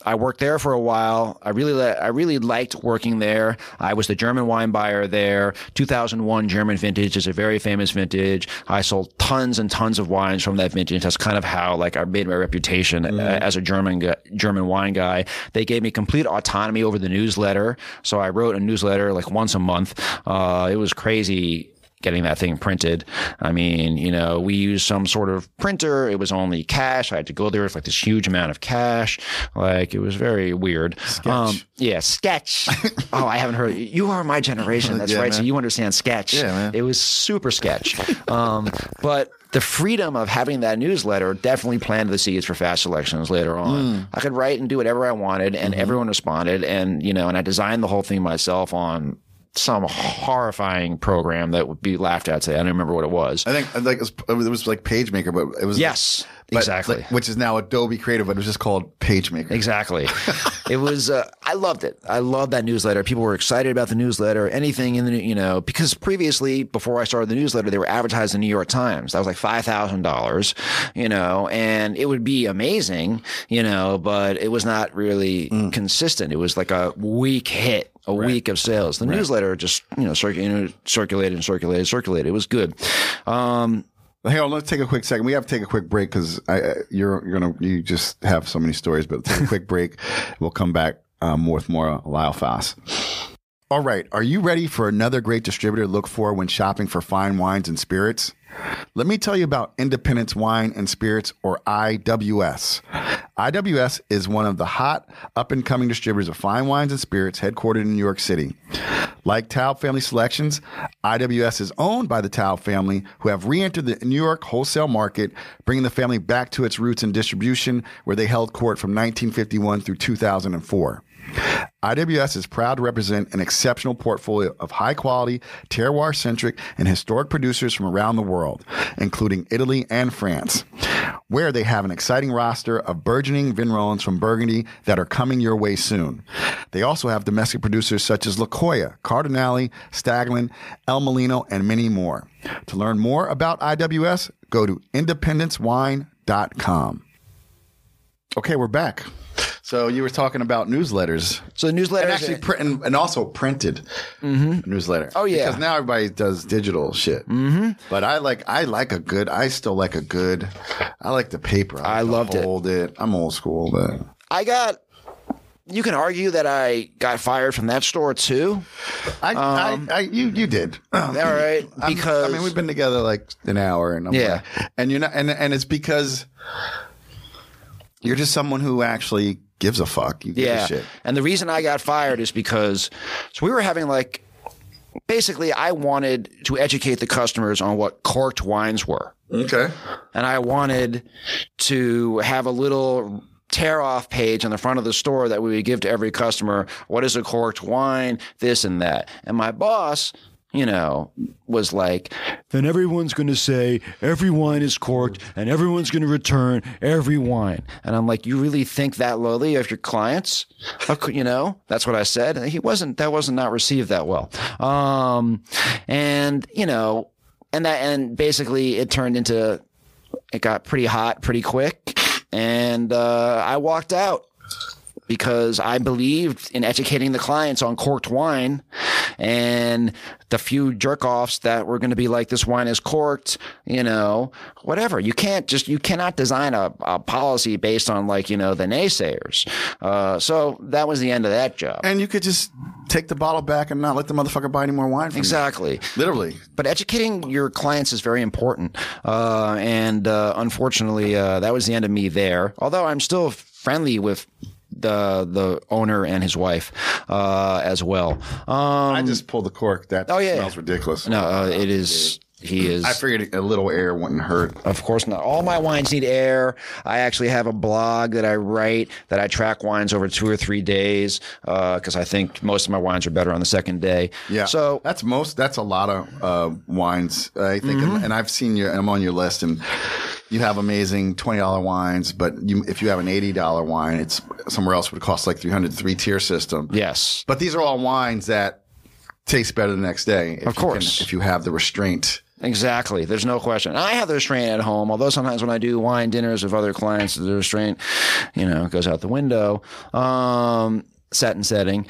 I worked there for a while. I really liked working there. I was the German wine buyer there. 2001 German vintage is a very famous vintage. I sold tons and tons of wines from that vintage. That's kind of how like I made my reputation as a German wine guy. They gave me complete autonomy over the newsletter. So I wrote a newsletter like once a month. It was crazy getting that thing printed. I mean, you know, we used some sort of printer. It was only cash. I had to go there with like this huge amount of cash. Like it was very weird. Sketch. Sketch. Oh, I haven't heard. You are my generation. That's right. Man. So you understand sketch. Yeah, man. It was super sketch. But the freedom of having that newsletter definitely planted the seeds for Fass Selections later on. I could write and do whatever I wanted and everyone responded. And, you know, and I designed the whole thing myself on some horrifying program that would be laughed at today. I don't remember what it was. I think like it was like PageMaker, but it was exactly, like, which is now Adobe Creative, but it was just called PageMaker. Exactly. It was. I loved it. I loved that newsletter. People were excited about the newsletter. Anything in the because previously, before I started the newsletter, they were advertised in the New York Times. That was like $5,000, and it would be amazing, but it was not really consistent. It was like a weak hit. A week of sales. The newsletter just, circulated. It was good. Hey, let's take a quick second. We have to take a quick break because you just have so many stories. But take a quick break. We'll come back with more Lyle Fass. All right, are you ready for another great distributor to look for when shopping for fine wines and spirits? Let me tell you about Independence Wine and Spirits, or IWS. IWS is one of the hot, up-and-coming distributors of fine wines and spirits headquartered in New York City. Like Taub Family Selections, IWS is owned by the Taub family, who have re-entered the New York wholesale market, bringing the family back to its roots in distribution, where they held court from 1951 through 2004. IWS is proud to represent an exceptional portfolio of high-quality, terroir-centric, and historic producers from around the world, including Italy and France, where they have an exciting roster of burgeoning vignerons from Burgundy that are coming your way soon. They also have domestic producers such as La Coya, Cardinale, Staglin, El Molino, and many more. To learn more about IWS, go to independencewine.com. Okay, we're back. So you were talking about newsletters. So the newsletters, and actually print and also printed newsletter. Oh yeah, because now everybody does digital shit. But I like the paper. I loved it. Hold it. I'm old school, but you can argue that I got fired from that store too. You did. All right, because we've been together like an hour, and and you're not, and it's because you're just someone who actually gives a fuck. You give a shit. And the reason I got fired is because we were having basically I wanted to educate the customers on what corked wines were. Okay. And I wanted to have a little tear-off page on the front of the store that we would give to every customer. What is a corked wine? This and that. And my boss, was like, then everyone's going to say every wine is corked and everyone's going to return every wine. And I'm like, you really think that lowly of your clients? That's what I said. And that wasn't not received that well. And basically it got pretty hot pretty quick. And I walked out because I believed in educating the clients on corked wine, and the few jerk-offs that were going to be like, this wine is corked, whatever. You cannot design a policy based on the naysayers. So that was the end of that job. And you could just take the bottle back and not let the motherfucker buy any more wine from Exactly. you. Literally. But educating your clients is very important. Unfortunately, that was the end of me there. Although I'm still friendly with the owner and his wife as well. I just pulled the cork. That smells ridiculous. No, it is. He is. I figured a little air wouldn't hurt. Of course not. All my wines need air. I actually have a blog that I write that I track wines over 2 or 3 days because I think most of my wines are better on the second day. Yeah. So that's a lot of wines, I think. And I've seen I'm on your list, and you have amazing $20 wines, but if you have an $80 wine, it's somewhere else would cost like $300, 3-tier system. Yes. But these are all wines that taste better the next day. Of course. If you have the restraint. Exactly. There's no question. I have the restraint at home, although sometimes when I do wine dinners with other clients, the restraint, goes out the window. Satin Setting,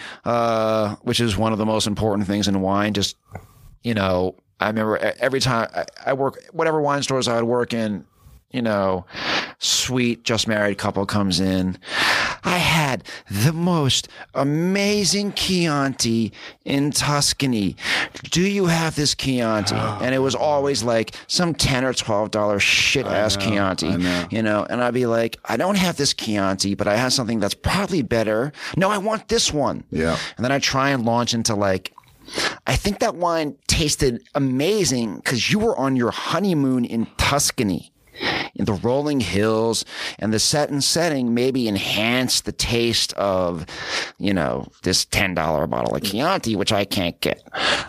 which is one of the most important things in wine. Just, I remember every time I work, whatever wine stores I would work in, sweet, just married couple comes in. I had the most amazing Chianti in Tuscany. Do you have this Chianti? And it was always like some $10 or $12 shit ass Chianti, and I'd be like, I don't have this Chianti, but I have something that's probably better. No, I want this one. Yeah. And then I try and launch into I think that wine tasted amazing because you were on your honeymoon in Tuscany, in the rolling hills, and the Satin Setting maybe enhanced the taste of, this $10 bottle of Chianti, which I can't get.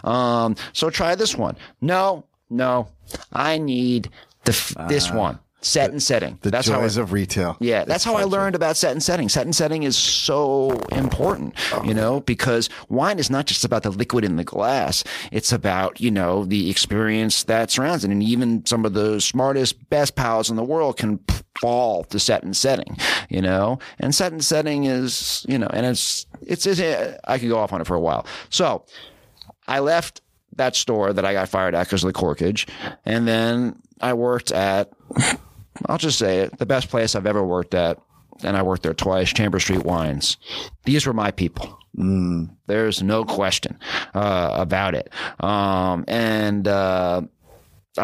So try this one. No, I need this one. Satin Setting. The joys of retail. Yeah, that's how I learned about Satin Setting. Satin Setting is so important, because wine is not just about the liquid in the glass. It's about, the experience that surrounds it. And even some of the smartest, best palates in the world can fall to Satin Setting, And Satin Setting is, and it's I could go off on it for a while. So I left that store that I got fired at because of the corkage. And then I worked at, I'll just say it, the best place I've ever worked at, and I worked there twice, Chamber Street Wines. These were my people. There's no question about it. I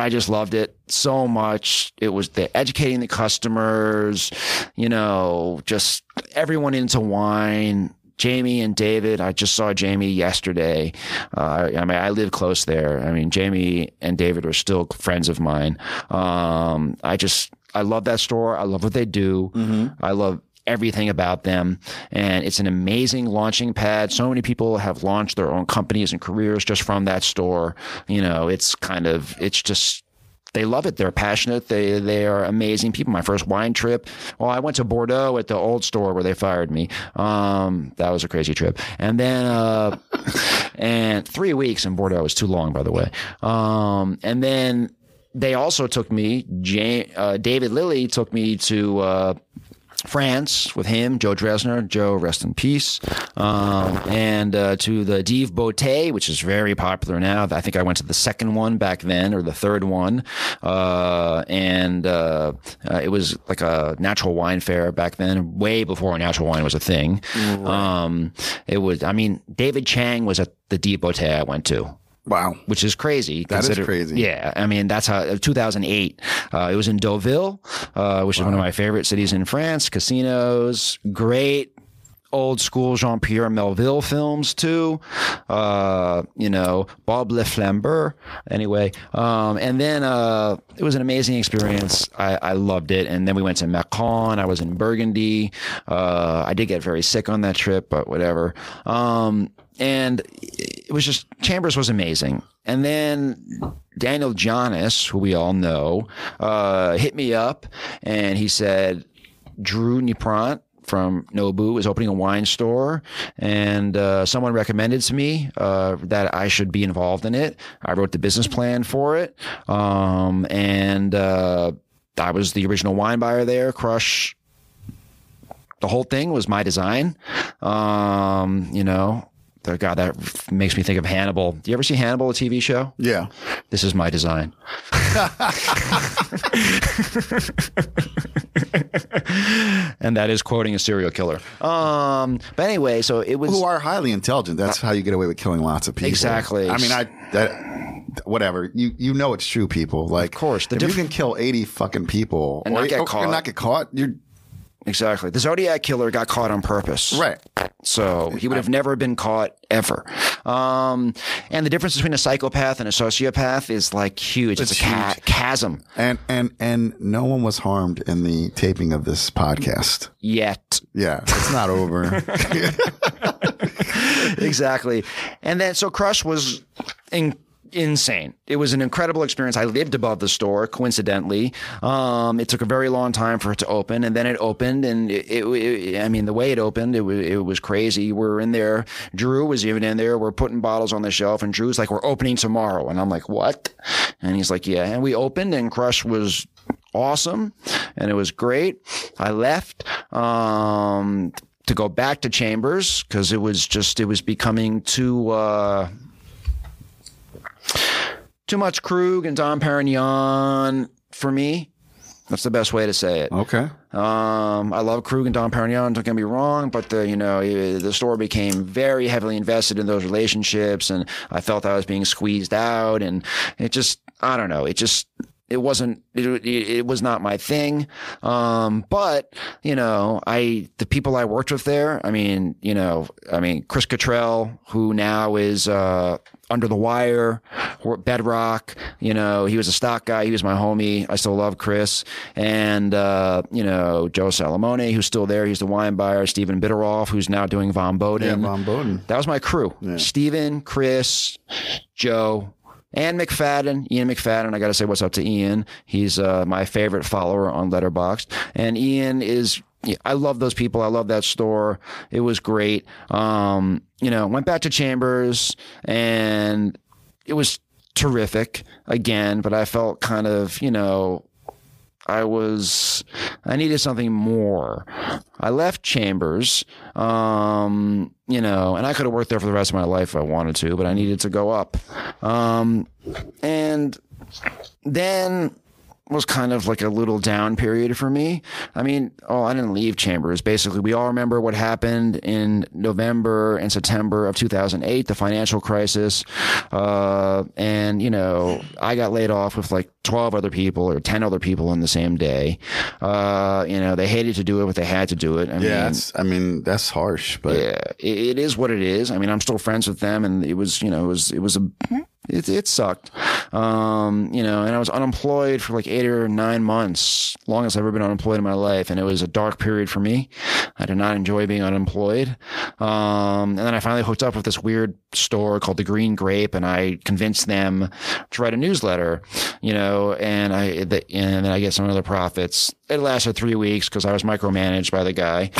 just loved it so much. It was educating the customers, just everyone into wine. Jamie and David, I just saw Jamie yesterday. I live close there. Jamie and David are still friends of mine. I love that store. I love what they do. I love everything about them. And it's an amazing launching pad. So many people have launched their own companies and careers just from that store. They love it. They're passionate. They are amazing people. My first wine trip, I went to Bordeaux at the old store where they fired me. That was a crazy trip. And then, and 3 weeks in Bordeaux was too long, by the way. And then they also took me, David Lilly took me to, France with him, Joe Dresner. Joe, rest in peace. And to the Dive Beauté, which is very popular now. I think I went to the second one back then, or the third one. It was like a natural wine fair back then, way before natural wine was a thing. Right. David Chang was at the Dive Beauté I went to. Wow. Which is crazy. That is crazy. Yeah. That's how, 2008. It was in Deauville, which is one of my favorite cities in France. Casinos, great old school Jean-Pierre Melville films too. You know, Bob Le Flambeur. Anyway, and then it was an amazing experience. I loved it. And then we went to Macon. I was in Burgundy. I did get very sick on that trip, but whatever. And it was just, Chambers was amazing. And then Daniel Jonas, who we all know, hit me up and he said, Drew Niprant from Nobu is opening a wine store, and someone recommended to me that I should be involved in it. I wrote the business plan for it, and I was the original wine buyer there. Crush, the whole thing was my design. You know, God, that makes me think of Hannibal. Do you ever see Hannibal, a TV show? Yeah. This is my design. And that is quoting a serial killer. But anyway, so it was... Who are highly intelligent. That's how you get away with killing lots of people. Exactly. I mean, whatever. You know it's true, people. Like, of course. If you can kill 80 fucking people... And not get caught. Or not get caught, you're... Exactly. The Zodiac Killer got caught on purpose. Right. So he would have never been caught ever. And the difference between a psychopath and a sociopath is like huge. It's a chasm. And no one was harmed in the taping of this podcast. Yet. Yeah. It's not over. Exactly. And then, so Crush was insane. It was an incredible experience. I lived above the store, coincidentally. It took a very long time for it to open, and then it opened, and I mean, the way it opened, it was crazy. We're in there. Drew was even in there. We're putting bottles on the shelf, and Drew's like, "We're opening tomorrow," and I'm like, "What?" And he's like, "Yeah." And we opened, and Crush was awesome, and it was great. I left to go back to Chambers because it was becoming too much Krug and Dom Perignon for me. That's the best way to say it. Okay. I love Krug and Dom Perignon, don't get me wrong, but the store became very heavily invested in those relationships, and I felt I was being squeezed out, and it just, I don't know, it was not my thing. But, the people I worked with there, Chris Cottrell, who now is, Under the Wire, Bedrock, he was a stock guy. He was my homie. I still love Chris. And, Joe Salamone, who's still there. He's the wine buyer. Stephen Bitteroff, who's now doing Von Boden. Yeah, Von Boden. That was my crew. Yeah. Stephen, Chris, Joe, and Ian McFadden. I got to say what's up to Ian. He's my favorite follower on Letterboxd. And Ian I love those people. I love that store. It was great. Went back to Chambers, and it was terrific again, but I felt kind of, I needed something more. I left Chambers, and I could have worked there for the rest of my life if I wanted to, but I needed to go up. And then was kind of like a little down period for me. I didn't leave Chambers. Basically, we all remember what happened in November and September of 2008, the financial crisis. And, I got laid off with like 12 other people or 10 other people in the same day. They hated to do it, but they had to do it. That's harsh, but yeah, it is what it is. I'm still friends with them, and it sucked. And I was unemployed for like 8 or 9 months, longest I've ever been unemployed in my life. And it was a dark period for me. I did not enjoy being unemployed. And then I finally hooked up with this weird store called the Green Grape, and I convinced them to write a newsletter, and then I get some other profits. It lasted 3 weeks because I was micromanaged by the guy,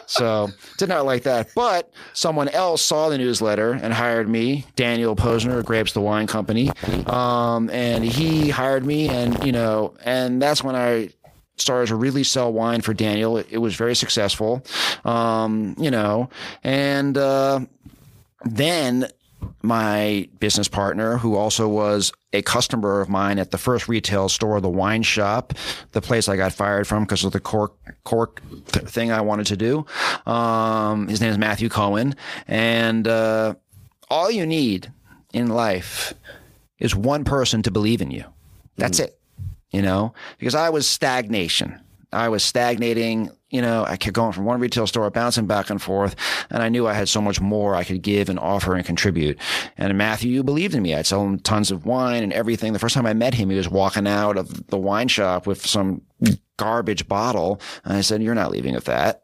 so did not like that. But someone else saw the newsletter and hired me, Daniel Posner, Grapes the Wine Company. And he hired me, and that's when I started to really sell wine for Daniel. It was very successful, then my business partner, who also was a customer of mine at the first retail store, the Wine Shop, the place I got fired from because of the cork thing I wanted to do. His name is Matthew Cohen. And all you need in life is one person to believe in you. That's it, because I was stagnation. I was stagnating, I kept going from one retail store, bouncing back and forth, and I knew I had so much more I could give and offer and contribute. And Matthew, you believed in me. I'd sell him tons of wine and everything. The first time I met him, he was walking out of the wine shop with some garbage bottle, and I said, "You're not leaving with that."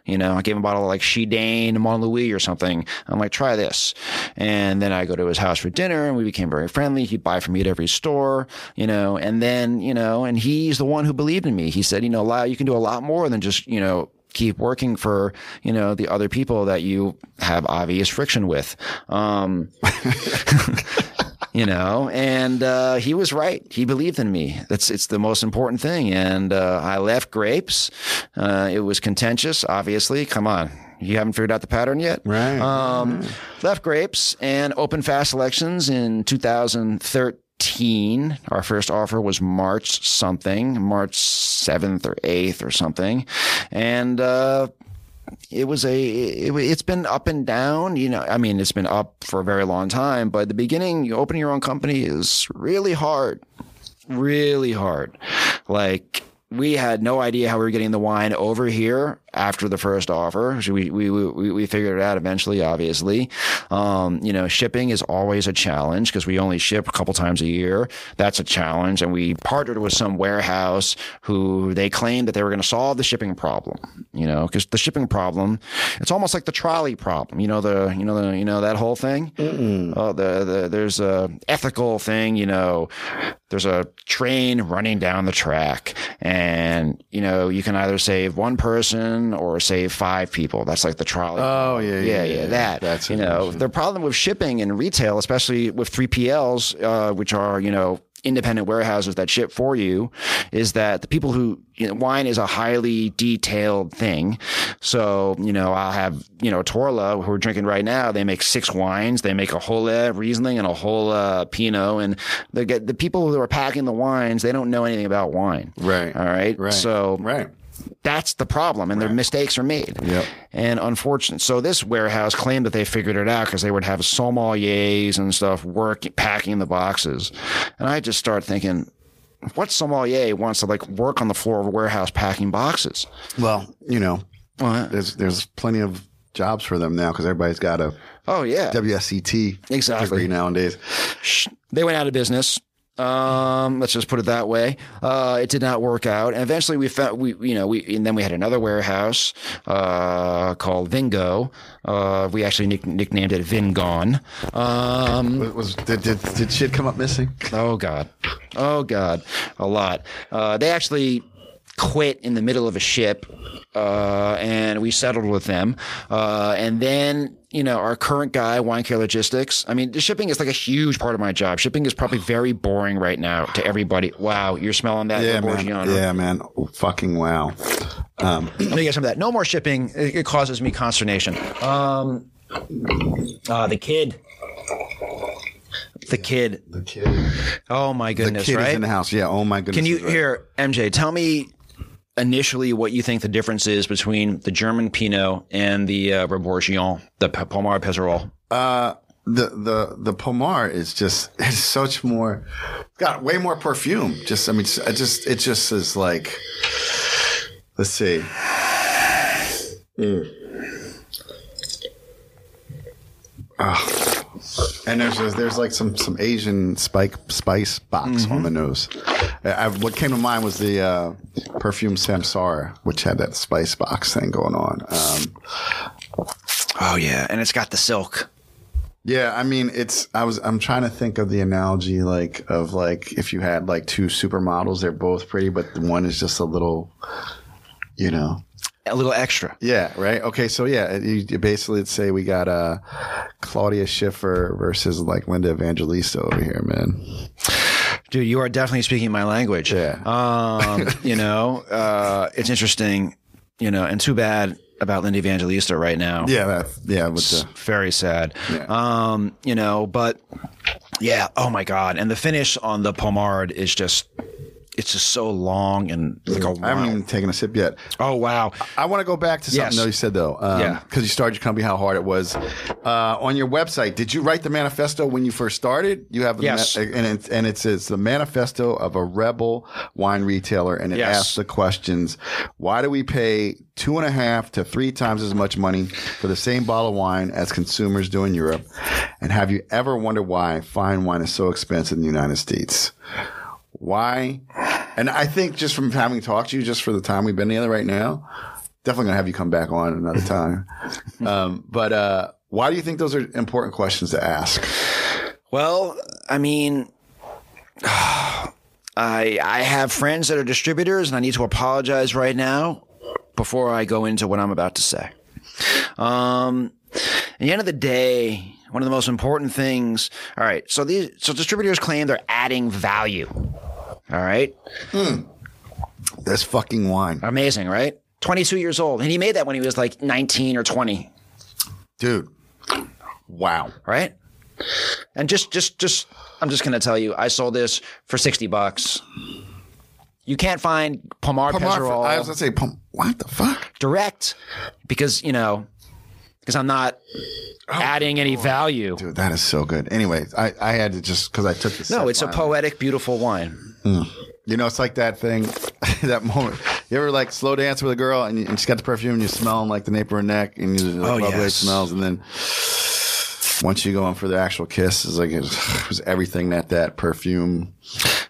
I gave him a bottle of like Chidane Mont Louis or something. I'm like, "Try this." And then I go to his house for dinner and we became very friendly. He'd buy from me at every store, and then, and he's the one who believed in me. He said, "Lyle, you can do a lot more than just, keep working for, the other people that you have obvious friction with." And he was right. He believed in me. It's the most important thing. And I left Grapes. It was contentious, obviously. Come on. You haven't figured out the pattern yet? Right. Left Grapes and opened Fass Selections in 2013. Our first offer was March 7th or 8th or something. And it's been up and down, it's been up for a very long time, but at the beginning, opening your own company is really hard. Like, we had no idea how we were getting the wine over here after the first offer. So we figured it out eventually, obviously. Shipping is always a challenge because we only ship a couple times a year. That's a challenge. And we partnered with some warehouse who they claimed that they were going to solve the shipping problem, because the shipping problem, it's almost like the trolley problem, that whole thing. There's a ethical thing, there's a train running down the track and, you can either save one person or save 5 people. That's like the trolley. Oh, yeah. That's the problem with shipping and retail, especially with 3PLs, which are, independent warehouses that ship for you, is that the people who, wine is a highly detailed thing. So, I'll have, Torla, who we're drinking right now, they make 6 wines. They make a whole Riesling and a whole Pinot. And the people who are packing the wines, they don't know anything about wine. Right. All right. Right. So, right. That's the problem, and their mistakes are made. Yep. And unfortunate. So this warehouse claimed that they figured it out because they would have sommeliers and stuff packing the boxes. And I just start thinking, what sommelier wants to work on the floor of a warehouse packing boxes? Well, there's plenty of jobs for them now because everybody's got a WSET degree nowadays. They went out of business. Let's just put it that way. It did not work out. And eventually we found, and then we had another warehouse, called Vin Gone. We actually nicknamed it Vin Gone. Did shit come up missing? Oh God. A lot. They actually quit in the middle of a ship, and we settled with them. And then, our current guy, Wine Care Logistics. I mean, the shipping is like a huge part of my job. Shipping is probably very boring right now to everybody. Wow, you're smelling that? Yeah, man. Yeah, man. Fucking wow. Let me get some of that. No more shipping. It causes me consternation. The kid. The kid. Oh my goodness! The kid right? is in the house. Yeah. Oh my goodness. Can you hear MJ? Tell me initially what you think the difference is between the German Pinot and the Reborgion, the Pommard Pézerolles. The Pommard is it's so much more, got way more perfume. It just is like, let's see. And there's like some Asian spice box on the nose. What came to mind was the perfume Samsara, which had that spice box thing going on. Oh yeah, and it's got the silk. Yeah, I mean, I'm trying to think of the analogy of if you had 2 supermodels, they're both pretty, but the one is just a little, a little extra. Yeah, right. Okay, so yeah, you basically say we got Claudia Schiffer versus Linda Evangelista over here, man. Dude, you are definitely speaking my language. Yeah. It's interesting, and too bad about Linda Evangelista right now. Yeah, very sad. Yeah. But yeah, oh my God. And the finish on the Pommard is just it's just so long and like a I haven't even taken a sip yet. Oh, wow. I want to go back to something though you said though. Because you started your company, how hard it was. On your website, did you write the manifesto when you first started? You have and it says the manifesto of a rebel wine retailer, and it asks the questions: why do we pay 2.5 to 3 times as much money for the same bottle of wine as consumers do in Europe? And have you ever wondered why fine wine is so expensive in the United States? Why? And I think just from having talked to you just for the time we've been together right now, definitely going to have you come back on another time. But why do you think those are important questions to ask? Well, I mean, I have friends that are distributors, and I need to apologize right now before I go into what I'm about to say. At the end of the day, one of the most important things. All right. So distributors claim they're adding value. All right. That's fucking wine. Amazing, right? 22 years old. And he made that when he was like 19 or 20. Dude. Wow. Right? And just I'm just going to tell you, I sold this for $60. You can't find Pommard Pézerol. I was going to say, what the fuck? Direct. Because I'm not adding any value. Dude, that is so good. Anyway, I had to just, because I took this. No, it's a poetic, beautiful wine. You know, it's like that thing, that moment. You ever like slow dance with a girl and she's got the perfume and you're smelling like the nape of her neck and you love the way it smells. And then once you go on for the actual kiss, it's like it was everything that perfume.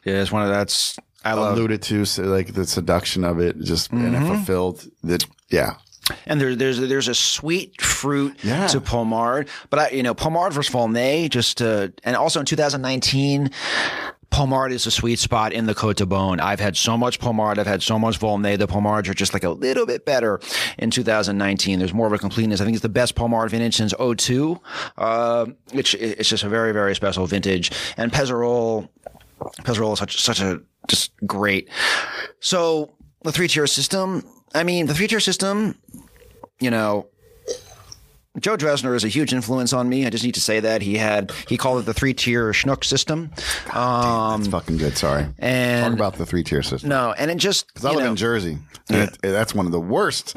Yeah, it's one of that's I alluded to. So like the seduction of it, just and it fulfilled that. Yeah. And there's a sweet fruit to Pommard, but Pommard versus Volnay and also in 2019, Pommard is a sweet spot in the Côte de Beaune. I've had so much Pommard. I've had so much Volnay. The Pommards are just like a little bit better in 2019. There's more of a completeness. I think it's the best Pommard vintage since 2002. It's just a very, very special vintage. And Pézerol is such a just great. So the 3-tier system, Joe Dresner is a huge influence on me. I just need to say that. He called it the 3-tier schnook system. That's fucking good. Sorry. And talk about the 3-tier system. No, and it just, because I live in Jersey. That's one of the worst.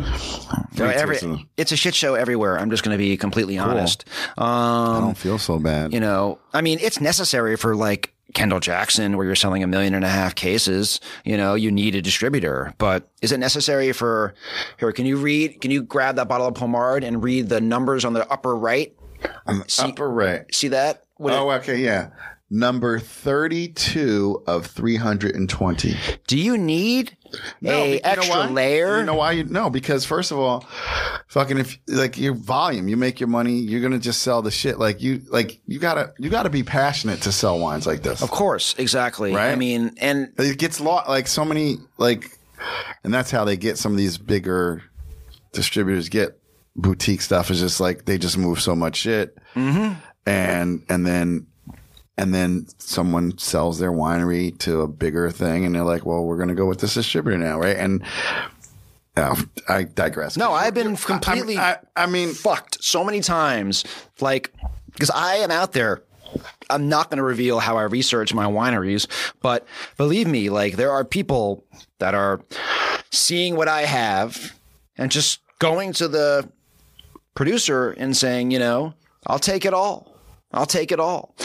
It's a shit show everywhere. I'm just going to be completely honest. I don't feel so bad. It's necessary for like Kendall Jackson, where you're selling 1.5 million cases, you need a distributor. But is it necessary for here? Can you grab that bottle of Pommard and read the numbers on the upper right? Upper right. See that? Okay. Yeah. Number 32 of 320. Do you need extra layer? You know why? No, because first of all, fucking if like your volume, you make your money, you're gonna just sell the shit. You gotta be passionate to sell wines like this. Of course, exactly. Right. I mean, and it gets lost. Like so many and that's how they get some of these bigger distributors get boutique stuff. Is just like they just move so much shit, and then someone sells their winery to a bigger thing, and they're like, "Well, we're going to go with this distributor now, right?" And I digress. No, I've been completely, fucked so many times, because I am out there. I'm not going to reveal how I research my wineries, but believe me, there are people that are seeing what I have and just going to the producer and saying, I'll take it all. I'll take it all,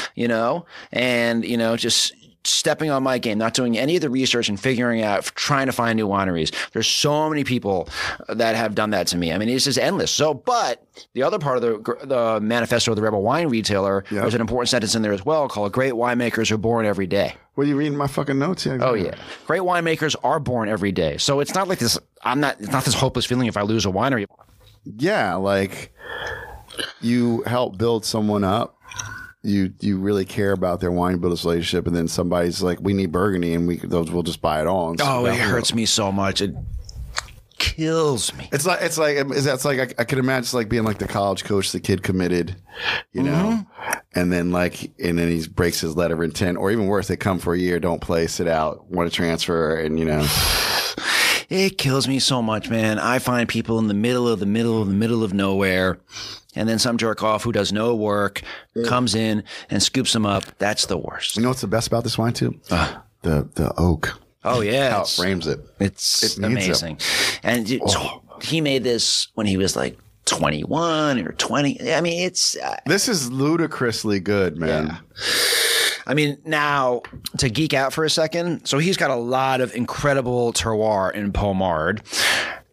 and, just stepping on my game, not doing any of the research and figuring out, trying to find new wineries. There's so many people that have done that to me. I mean, it's just endless. So, but the other part of the manifesto of the Rebel Wine Retailer, there's an important sentence in there as well called "Great winemakers are born every day." Well, you reading my fucking notes here? Oh yeah, great winemakers are born every day. So it's not like this. It's not this hopeless feeling if I lose a winery. Yeah, you help build someone up. You really care about their wine, build this relationship, and then somebody's like, "We need Burgundy," and we'll just buy it all. It hurts me so much. It kills me. It's like I could imagine it's like being like the college coach, the kid committed, and then he breaks his letter of intent, or even worse, they come for a year, don't play, sit out, want to transfer, and It kills me so much, man. I find people in the middle of nowhere, and then some jerk off who does no work comes in and scoops them up. That's the worst. You know what's the best about this wine too? The oak. Oh yeah, how it frames it. It's It needs amazing. And he made this when he was like 21 or 20. I mean, it's This is ludicrously good, man. yeah. I mean, now to geek out for a second. So he's got a lot of incredible terroir in Pommard.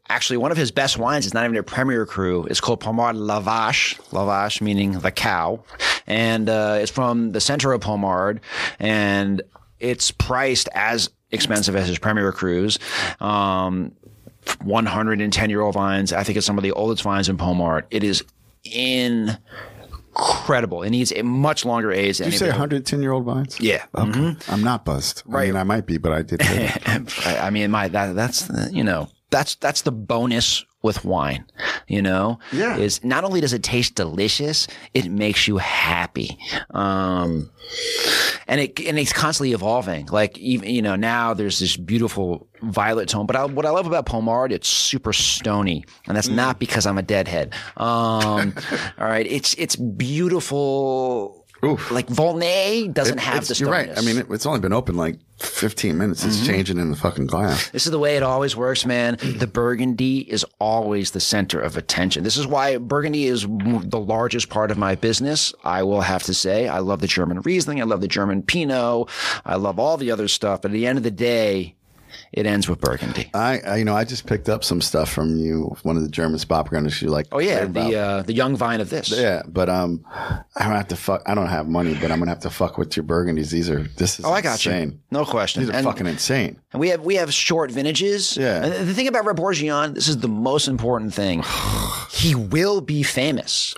Actually, one of his best wines is not even a Premier Cru. It's called Pommard La Vache. La Vache meaning the cow. And it's from the center of Pommard. And it's priced as expensive as his Premier Crus. 110-year-old vines. I think it's some of the oldest vines in Pommard. It is incredible. It needs a much longer age. Did you say 110-year-old vines? Yeah. Okay. Mm-hmm. I'm not buzzed. Right. I mean, I might be, but I did say that. I mean, that's the bonus with wine, Yeah. is not only does it taste delicious, it makes you happy. And it's constantly evolving. Like even, now there's this beautiful violet tone, but what I love about Pommard, it's super stony, and that's not because I'm a deadhead. All right. It's beautiful. Oof. Like Volnay doesn't have the stoniness. You're right. I mean, it's only been open like 15 minutes. It's changing in the fucking glass. This is the way it always works, man. The Burgundy is always the center of attention. This is why Burgundy is the largest part of my business. I will have to say, I love the German Riesling. I love the German Pinot. I love all the other stuff. But at the end of the day, it ends with Burgundy. I just picked up some stuff from you, one of the German Spätburgunder you like. Oh yeah, the young vine of this. Yeah, but I don't have to fuck. I don't have money, but I'm gonna have to fuck with your Burgundies. This is I got insane. you. No question. These are fucking insane. And we have short vintages. Yeah. And the thing about Bourguignon, this is the most important thing. He will be famous.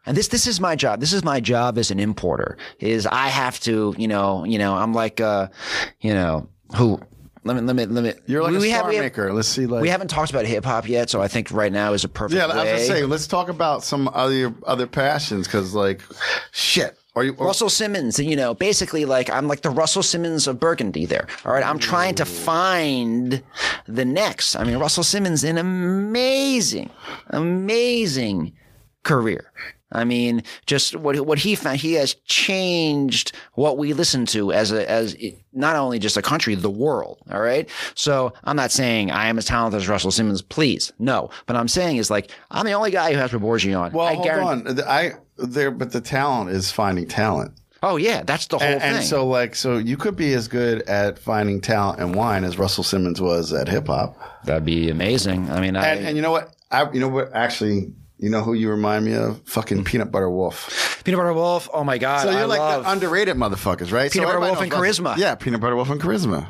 And this is my job. This is my job as an importer. Is I have to, I'm like who. Let me. You're like a star maker. Let's see. We haven't talked about hip hop yet, so I think right now is a perfect way. I was gonna say, let's talk about some other passions, because shit. Russell Simmons, basically I'm like the Russell Simmons of Burgundy there. All right. I'm trying to find the next. I mean, Russell Simmons, an amazing career. I mean, just what he found, he has changed what we listen to as not only just a country, the world. All right. So I'm not saying I am as talented as Russell Simmons, please. No. But I'm saying is I'm the only guy who has Bourguignon. Well, hold on. But the talent is finding talent. Oh yeah, that's the whole thing. And so you could be as good at finding talent in wine as Russell Simmons was at hip hop. That'd be amazing. I mean, and you know what? Actually, you know who you remind me of? Fucking Peanut Butter Wolf. Peanut Butter Wolf. Oh my God. So you're the underrated motherfuckers, right? Peanut Butter Wolf and Charisma. Yeah, Peanut Butter Wolf and Charisma.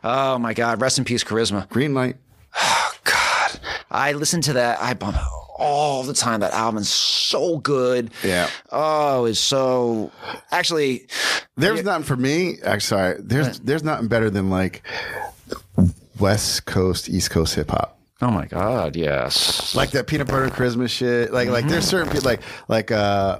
Oh my God. Rest in peace, Charisma. Green Light. Oh God. I listen to that. I bump all the time. That album is so good. Yeah. Oh, it's so. Actually, there's nothing for me. Sorry. There's nothing better than West Coast, East Coast hip hop. Oh my God, yes. Like that Peanut Butter Christmas shit. Like there's certain people like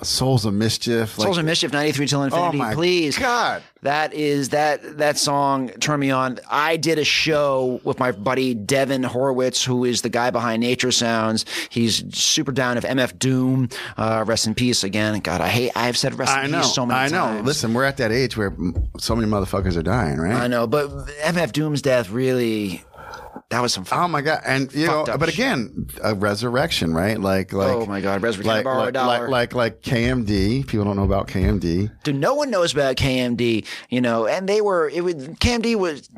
Souls of Mischief. Souls of Mischief, 93 Till Infinity. Oh my please. God. That song turned me on. I did a show with my buddy Devin Horowitz, who is the guy behind Nature Sounds. He's super down of MF Doom. Rest in peace again. God, I've said rest in peace so many times. I know. Listen, we're at that age where so many motherfuckers are dying, right? I know, but MF Doom's death really. That was some fun. Oh my God. And but again, a resurrection, right? Oh my God, resurrection. Like KMD. People don't know about KMD. Dude, no one knows about KMD, and KMD was,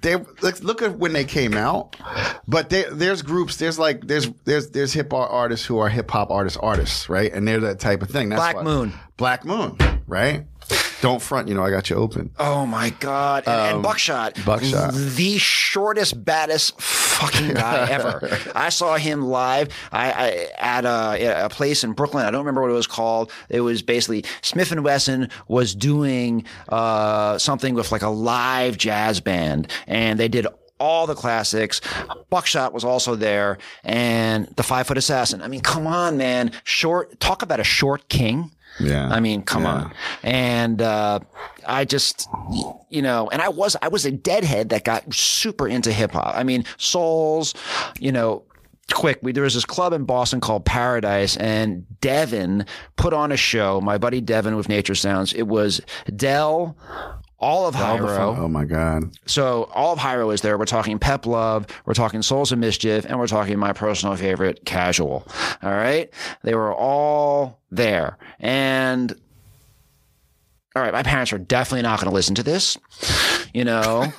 they look at when they came out, but there's groups, there's hip hop artists who are hip hop artists, right? And they're that type of thing. That's Black Moon, right? Don't front, I got you open. Oh my God. And Buckshot. The shortest, baddest fucking guy ever. I saw him live at a place in Brooklyn. I don't remember what it was called. It was basically Smith & Wesson was doing something with a live jazz band, and they did all the classics. Buckshot was also there, and the 5 Foot Assassin. I mean, come on, man. Talk about a short king. Yeah. I mean, come on. And, I just, and I was a deadhead that got super into hip hop. I mean, Souls, there was this club in Boston called Paradise, and Devin put on a show, my buddy Devin with Nature Sounds. It was Del, all of Hyro. Oh my God. So all of Hyro is there. We're talking Pep Love. We're talking Souls of Mischief. And we're talking my personal favorite, Casual. All right. They were all there. And all right, my parents are definitely not going to listen to this. You know,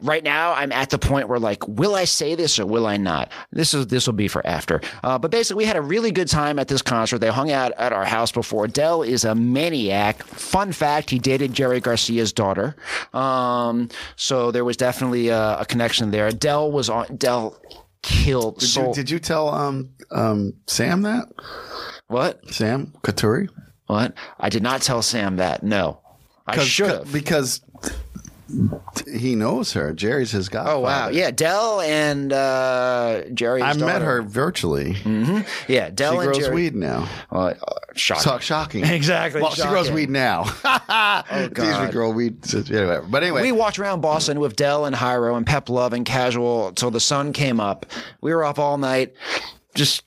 right now, I'm at the point where, like, will I say this or will I not? This will be for after. But basically, we had a really good time at this concert. They hung out at our house before. Del is a maniac. Fun fact: he dated Jerry Garcia's daughter. So there was definitely a connection there. Del killed. Did you tell Sam that? What? Sam Katuri? What? I did not tell Sam that. No, I should have because he knows her. Jerry's his godfather. Oh, wow. Yeah, Del and Jerry's daughter. met her virtually. Mm-hmm. Yeah, Del and Jerry. She grows weed now. Shocking. Shocking. Exactly. Well, she grows weed now. Oh, God. Usually grow weed. But anyway. We walked around Boston with Del and Hyro and Pep Love and Casual until the sun came up. We were up all night. Just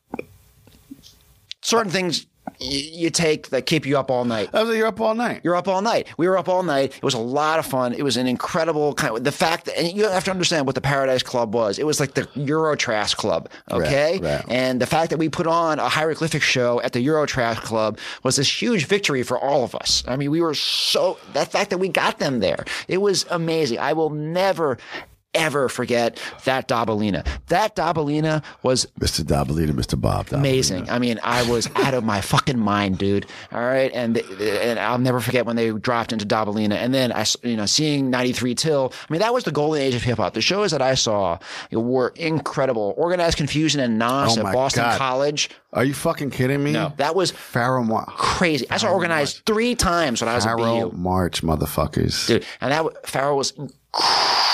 certain things you take that keep you up all night. You're up all night. You're up all night. We were up all night. It was a lot of fun. It was an incredible kind of the fact that, and you have to understand what the Paradise Club was. It was like the Eurotrash Club, okay? Right. And the fact that we put on a hieroglyphic show at the Eurotrash Club was this huge victory for all of us. I mean, that fact that we got them there, it was amazing. I will never ever forget that Dabalina. That Dabalina was Mr. Dabalina, Mr. Bob Dabalina. Amazing. I mean, I was out of my fucking mind, dude. All right, and I'll never forget when they dropped into Dabalina, and then seeing 93 Till. I mean, that was the golden age of hip hop. The shows that I saw were incredible. Organized Confusion and Nas at Boston College. Are you fucking kidding me? No, that was crazy. I saw Organized 3 times when I was at BU. March, motherfuckers, dude. And Pharaoh was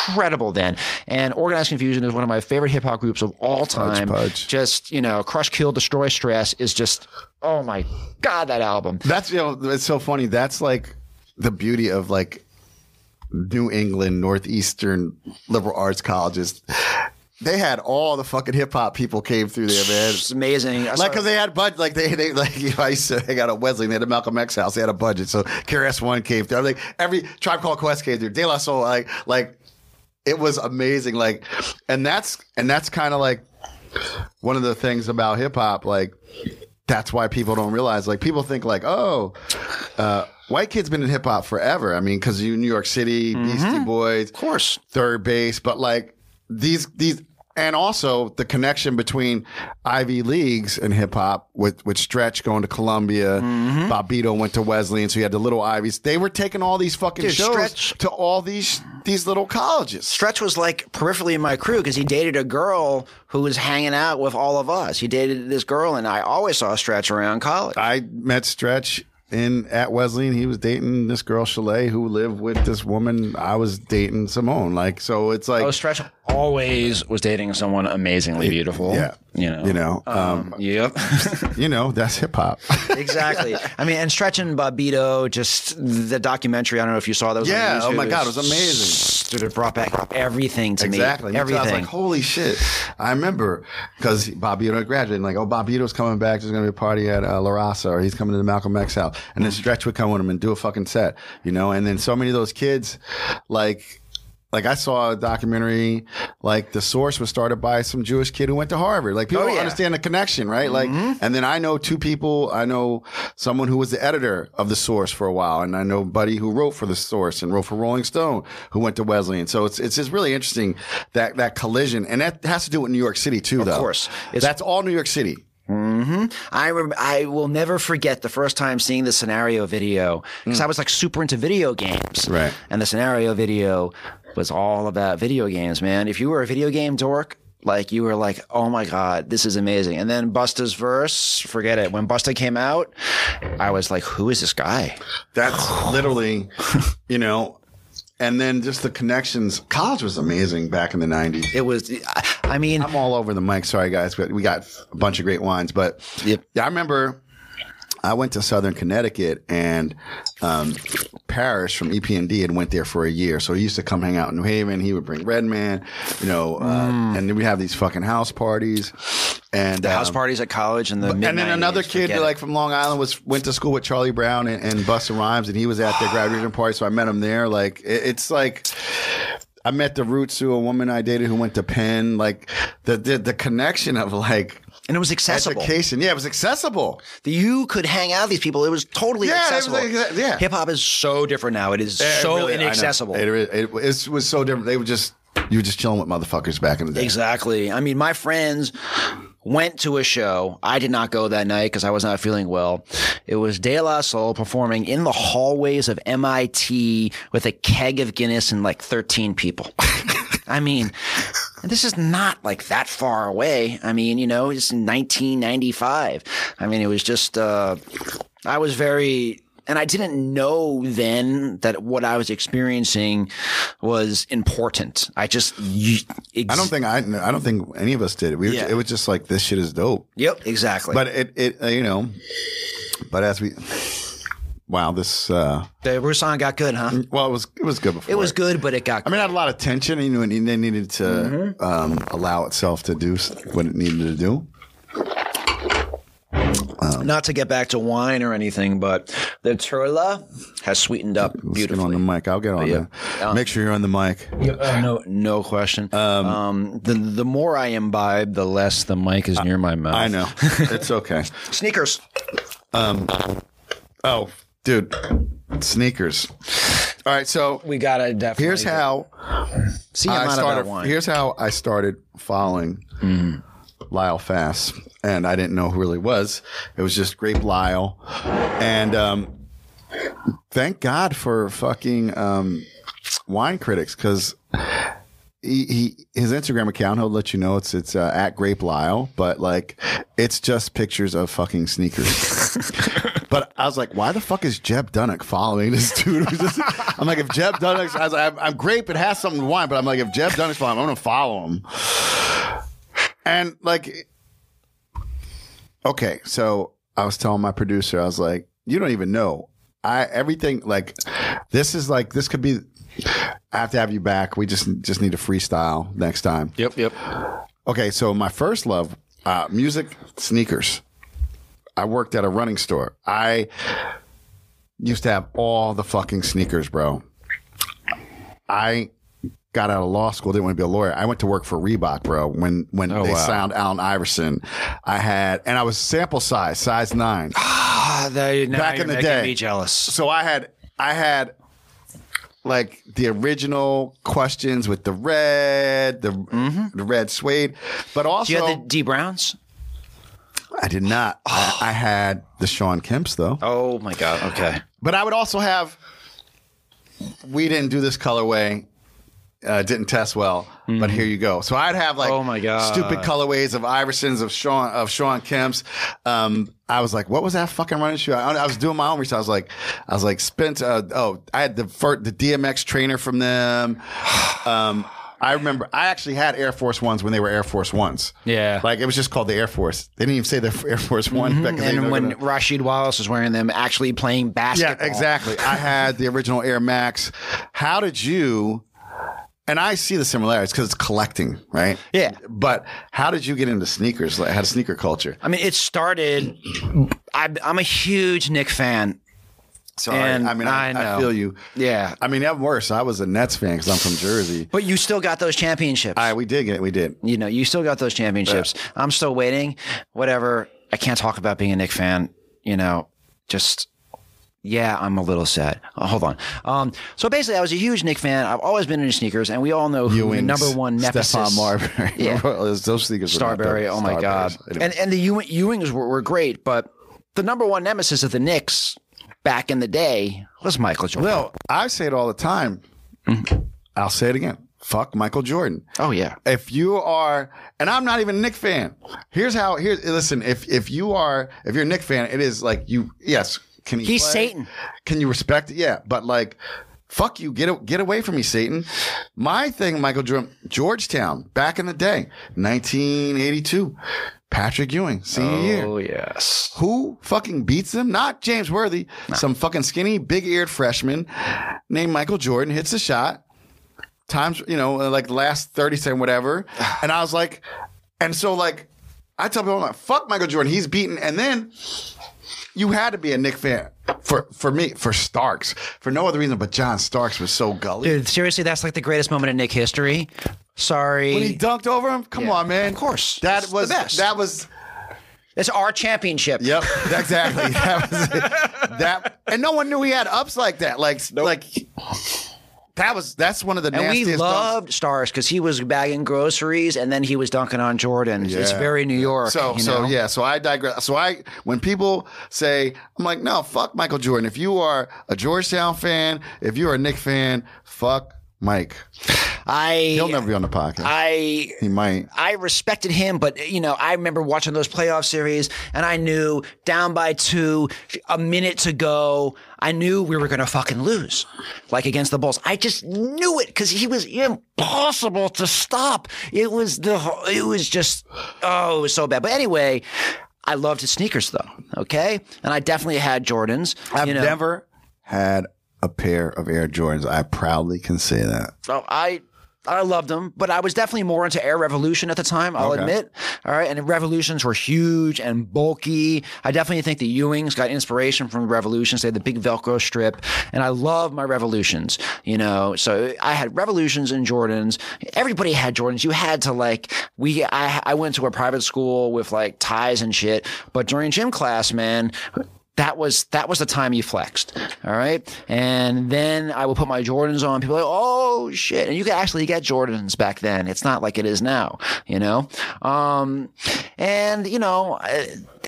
incredible then. And Organized Confusion is one of my favorite hip hop groups of all time. Pudge. Just, Crush, Kill, Destroy, Stress is just, oh my God, that album. That's, it's so funny. That's like the beauty of like New England, Northeastern liberal arts colleges. They had all the fucking hip hop people came through there, man. It's amazing. Because they had budget. Like I used to hang out at Wesley. They had a Malcolm X house. They had a budget. So KRS-One came through. Like every Tribe Called Quest came through. De La Soul. Like it was amazing. Like, and that's kind of like one of the things about hip hop. Like that's why people don't realize. Like people think like, white kids been in hip hop forever. I mean, because you New York City, Beastie Boys, of course, Third Base, but like these. And also the connection between Ivy Leagues and hip hop with Stretch going to Columbia, Bobbito went to Wesley, and so you had the little Ivies. They were taking all these fucking shows to all these little colleges. Stretch was like peripherally in my crew because he dated a girl who was hanging out with all of us. He dated this girl, and I always saw Stretch around college. I met Stretch at Wesley, and he was dating this girl Chalet who lived with this woman. I was dating Simone. Like, so it's like Stretch always was dating someone amazingly beautiful. Yeah. Yep. That's hip hop. Exactly. I mean, and Stretch and Bobbito, just the documentary. I don't know if you saw that. Yeah. Oh my God, it was amazing. Dude, it brought back everything to me. Exactly. Everything. I was like, holy shit. I remember because Bobbito graduated, and like, Bobbito's coming back. There's going to be a party at La Raza, or he's coming to the Malcolm X house. And then Stretch would come with him and do a fucking set, and then so many of those kids, like I saw a documentary, like The Source was started by some Jewish kid who went to Harvard. Like people don't understand the connection, right? Like, and then I know 2 people. I know someone who was the editor of The Source for a while, and I know Buddy who wrote for The Source and wrote for Rolling Stone, who went to Wesleyan. So it's just really interesting that collision, and that has to do with New York City too, though. Of course, that's all New York City. I will never forget the first time seeing the scenario video because I was like super into video games. Right. And the scenario video was all about video games, man. If you were a video game dork, like you were like, oh my God, this is amazing. And then Busta's verse, forget it. When Busta came out, I was like, who is this guy? That's literally, and then just the connections. College was amazing back in the 90s. It was, I mean. I'm all over the mic. Sorry, guys. But we got a bunch of great wines. But yeah, I remember I went to Southern Connecticut, and Parrish from EP&D had went there for a year. So he used to come hang out in New Haven. He would bring Redman, and then we have these fucking house parties. And the house parties at college and the mid-90s. And then another kid like from Long Island went to school with Charlie Brown and Busta Rhymes, and he was at their graduation party. So I met him there. Like it's like I met the roots to a woman I dated who went to Penn. Like the connection of like. And it was accessible. Education. Yeah, it was accessible. You could hang out with these people. It was totally accessible. Hip hop is so different now. It is so really, inaccessible. It was so different. You were just chilling with motherfuckers back in the day. Exactly. I mean, my friends went to a show. I did not go that night because I was not feeling well. It was De La Soul performing in the hallways of MIT with a keg of Guinness and like 13 people. I mean, this is not like that far away. I mean, it's 1995. I mean, it was just, I was very, and I didn't know then that what I was experiencing was important. I don't think any of us did. It was just like, this shit is dope. Yep, exactly. But but as we. Wow, this the Roussan got good, huh? Well, it was good before. It was good, but it got good. I mean, it had a lot of tension, and they needed to allow itself to do what it needed to do. Not to get back to wine or anything, but the Turla has sweetened up beautifully. Get on the mic. I'll get on there. Make sure you're on the mic. No question. The more I imbibe, the less the mic is near my mouth. I know. It's okay. Sneakers. Oh, dude. Sneakers. All right, so we gotta definitely. Here's how I started following Lyle Fass, and I didn't know who really was. It was just Grape Lyle, and thank God for fucking wine critics, because his Instagram account, he'll let you know it's at Grape Lyle, but like it's just pictures of fucking sneakers. But I was like, why the fuck is Jeb Dunnock following this dude? I'm like, if Jeb Dunnock's, I was like, I'm Grape, it has something to wine, but I'm like, if Jeb Dunnock's following him, I'm gonna follow him. And like, okay, so I was telling my producer, I was like, you don't even know. Everything like this could be. I have to have you back. We just need to freestyle next time. Yep. Okay, so my first love, music, sneakers. I worked at a running store. I used to have all the fucking sneakers, bro. I got out of law school, didn't want to be a lawyer. I went to work for Reebok, bro, when they signed Allen Iverson. I was sample size 9. Back in the day. Me jealous. So I had like the original questions with the red, the red suede, but also. Do you have the D Browns? I did not. I had the Sean Kemp's though. Oh my God. Okay. But I would also have. We didn't do this colorway. Didn't test well, but here you go. So I'd have like, oh my God, stupid colorways of Iversons, of Sean Kemp's. I was like, what was that fucking running shoe? I was doing my own research. I was like, Spencer. I had the DMX trainer from them. I remember I actually had Air Force Ones when they were Air Force Ones. Yeah. Like it was just called the Air Force. They didn't even say the Air Force One. And when Rasheed Wallace was wearing them, actually playing basketball. Yeah, exactly. I had the original Air Max. How did you, and I see the similarities because it's collecting, right? Yeah. But how did you get into sneakers? Like, how sneaker culture? I mean, it started, I'm a huge Knick fan. So I feel you. Yeah. I mean, even worse. I was a Nets fan because I'm from Jersey. But you still got those championships. We did. You know, you still got those championships. Yeah. I'm still waiting. Whatever. I can't talk about being a Knick fan. You know, just, yeah, I'm a little sad. Hold on. So basically, I was a huge Knick fan. I've always been into sneakers, and we all know who the number one nemesis. Stephon Marbury. Yeah. Those sneakers were Starbury. Oh my God. Anyway. And the Ewings were great, but the number one nemesis of the Knicks back in the day was Michael Jordan. Well, I say it all the time. I'll say it again. Fuck Michael Jordan. Oh yeah. If you are, and I'm not even a Knick fan. Listen. If you're a Knick fan, it is like yes. Can he He's play? Satan. Can you respect it? Yeah, but like, fuck you. Get away from me, Satan. My thing, Michael Jordan, Georgetown, back in the day, 1982. Patrick Ewing, senior year. Oh, yes. Who who fucking beats him? Not James Worthy. Some fucking skinny, big-eared freshman named Michael Jordan hits a shot. Times, like last 30 seconds, whatever. And I was like, and so like, I tell people, I'm like, fuck Michael Jordan. He's beaten. And then you had to be a Knick fan. For me, for Starks, for no other reason but John Starks was so gully. Dude, seriously, that's like the greatest moment in Knick history. Sorry. When he dunked over him? Come on, man. Of course. That was the best. That was... It's our championship. Yep, exactly. That was it. And no one knew he had ups like that. That's one of the nastiest. And we loved Stars because he was bagging groceries and then he was dunking on Jordan. Yeah. It's very New York. So I digress. When people say, I'm like, no, fuck Michael Jordan. If you are a Georgetown fan, if you're a Knick fan, fuck Mike. He'll never be on the podcast. He might. I respected him, but I remember watching those playoff series, and I knew down by 2, a minute to go, I knew we were going to fucking lose, like against the Bulls. I just knew it because he was impossible to stop. It was just, it was so bad. But anyway, I loved his sneakers though. Okay, and I definitely had Jordans. I've never had a pair of Air Jordans. I proudly can say that. So I loved them, but I was definitely more into Air Revolution at the time, I'll admit. All right. And Revolutions were huge and bulky. I definitely think the Ewings got inspiration from Revolutions. They had the big Velcro strip, and I love my Revolutions, So I had Revolutions and Jordans. Everybody had Jordans. You had to I went to a private school with like ties and shit, but during gym class, man, that was the time you flexed. All right. And then I would put my Jordans on. People are like, oh shit. And you could actually get Jordans back then. It's not like it is now,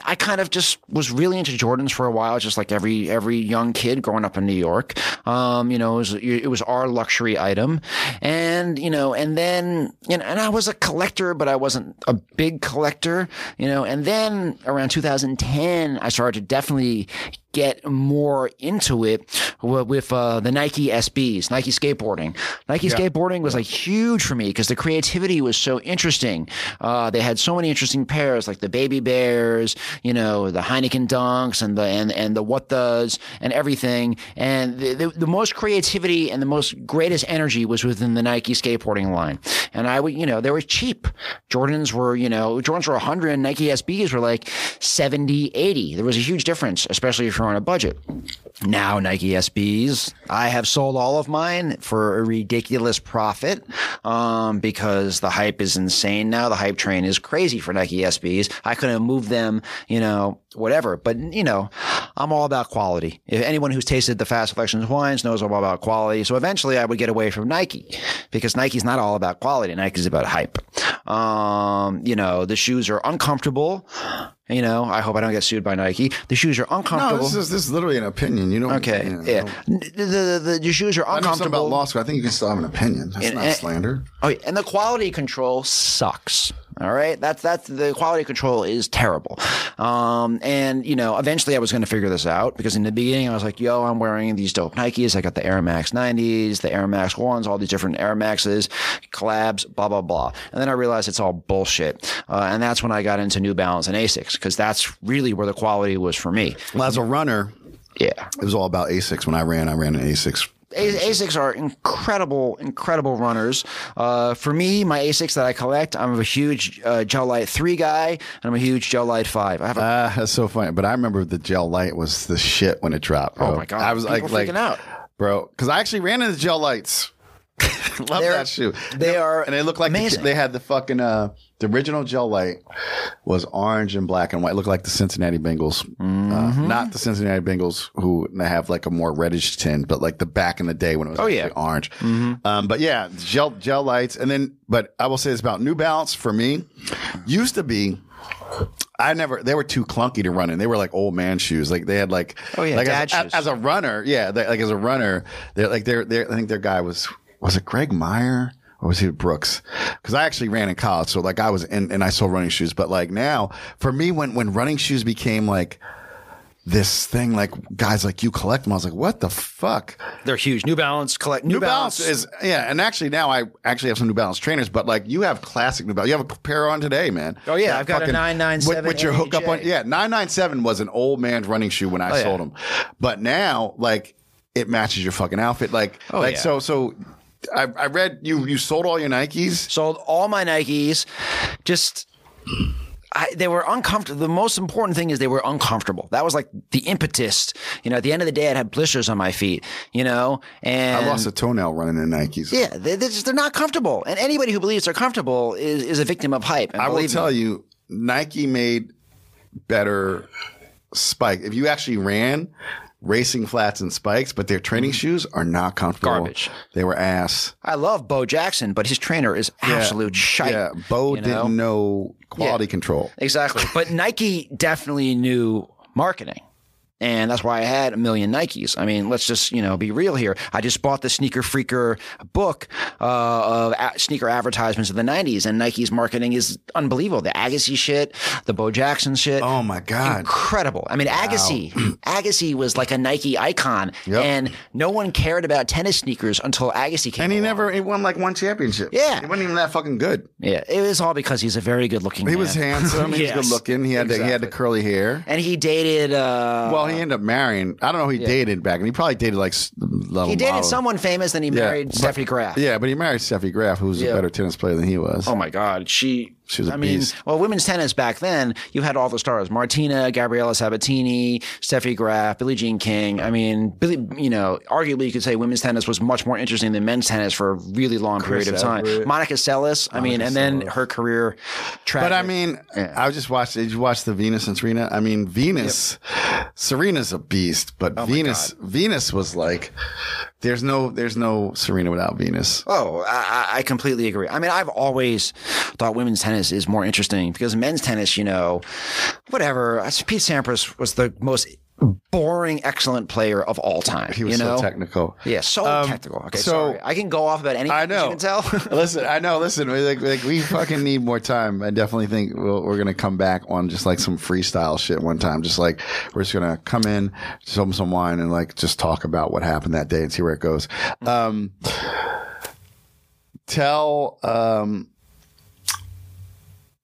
I kind of just was really into Jordans for a while, just like every young kid growing up in New York. It was our luxury item. And then I was a collector, but I wasn't a big collector, and then around 2010, I started to definitely get more into it with the Nike SBs, Nike skateboarding. Skateboarding was like huge for me because the creativity was so interesting. They had so many interesting pairs, like the Baby Bears, the Heineken Dunks and the What Does and everything. And the most creativity and the most greatest energy was within the Nike skateboarding line. And I would, they were cheap. Jordans were 100, Nike SBs were like 70, 80. There was a huge difference, especially if you're on a budget. Now Nike SBs, I have sold all of mine for a ridiculous profit because the hype is insane now. The hype train is crazy for Nike SBs. I could have moved them, whatever. But, I'm all about quality. If anyone who's tasted the Fass Selections wines knows I'm all about quality. So eventually I would get away from Nike because Nike's not all about quality. Nike's about hype. The shoes are uncomfortable. I hope I don't get sued by Nike. The shoes are uncomfortable. No, this is literally an opinion. Okay. Yeah. The shoes are uncomfortable. I know something about law school. I think you can still have an opinion. That's not slander. Oh, and the quality control sucks. All right. That's the quality control is terrible. Eventually I was going to figure this out because in the beginning I was like, I'm wearing these dope Nikes. I got the Air Max 90s, the Air Max 1s, all these different Air Maxes, collabs, blah, blah, blah. And then I realized it's all bullshit. And that's when I got into New Balance and Asics because that's really where the quality was for me. Well, as a runner, it was all about Asics. When I ran an Asics. Asics are incredible runners. For me, my Asics that I collect, I'm a huge Gel Light 3 guy, and I'm a huge Gel Light 5. That's so funny. But I remember the Gel Light was the shit when it dropped, bro. Oh, my God. I was freaking out. Bro, because I actually ran into Gel Lights. Love that shoe. They are and they look like amazing. They had the fucking the original Gel Light was orange and black and white. It looked like the Cincinnati Bengals, not the Cincinnati Bengals who have like a more reddish tint, but like the back in the day when it was orange. Mm-hmm. But yeah, Gel Lights, and then. But I will say this about New Balance for me, used to be. They were too clunky to run in. They were like old man shoes. Like they had like, dad shoes. As a runner, as a runner, I think their guy was it Greg Meyer or was he Brooks? Because I actually ran in college, so like I was in and I sold running shoes. But like now, for me, when running shoes became like this thing like guys like you collect them. I was like, what the fuck? They're huge. New Balance collect. New Balance is and actually now I actually have some New Balance trainers, but like you have classic New Balance. You have a pair on today, man. Oh yeah, I've got a 997 with your hookup on. Yeah, 997 was an old man's running shoe when I sold them, but now like it matches your fucking outfit. Like so. I read you sold all your Nikes. Sold all my Nikes. They were uncomfortable. The most important thing is they were uncomfortable. That was like the impetus. At the end of the day, I'd had blisters on my feet, and I lost a toenail running in Nikes. Yeah, they're not comfortable. And anybody who believes they're comfortable is a victim of hype. And I will tell you, Nike made better spike. If you actually ran racing flats and spikes, but their training shoes are not comfortable. Garbage. They were ass. I love Bo Jackson, but his trainer is absolute shite. Yeah, Bo didn't know quality control. Exactly. But Nike definitely knew marketing. And that's why I had a million Nikes. I mean, let's just, be real here. I just bought the Sneaker Freaker book of sneaker advertisements of the 90s, and Nike's marketing is unbelievable. The Agassi shit, the Bo Jackson shit. Oh, my God. Incredible. I mean, Agassi was like a Nike icon, and no one cared about tennis sneakers until Agassi came And he won like one championship. Yeah. He wasn't even that fucking good. Yeah. It was all because he's a very good-looking man. He was handsome. He was good looking. He had the curly hair. And he dated... he ended up marrying. I don't know who he dated back, and he probably dated like. He dated someone famous, then he married Steffi Graf. Yeah, but he married Steffi Graf, who was a better tennis player than he was. Oh my God, she was a beast. Women's tennis back then, you had all the stars: Martina, Gabriella Sabatini, Steffi Graf, Billie Jean King. I mean, arguably you could say women's tennis was much more interesting than men's tennis for a really long period of time. Monica Seles. And then her career. Tragic. But I mean, I just watched. Did you watch the Venus and Serena? I mean, Venus. Serena's a beast, but Venus was like, there's no Serena without Venus. Oh, I completely agree. I mean, I've always thought women's tennis is more interesting because men's tennis, whatever. Pete Sampras was the most boring, excellent player of all time. He was so technical. Yeah, so technical. Okay, sorry. I can go off about anything. I know. You can tell. Listen. We fucking need more time. I definitely think we're gonna come back on just like some freestyle shit one time. Just like we're just gonna come in, just open some wine, and like just talk about what happened that day and see where it goes.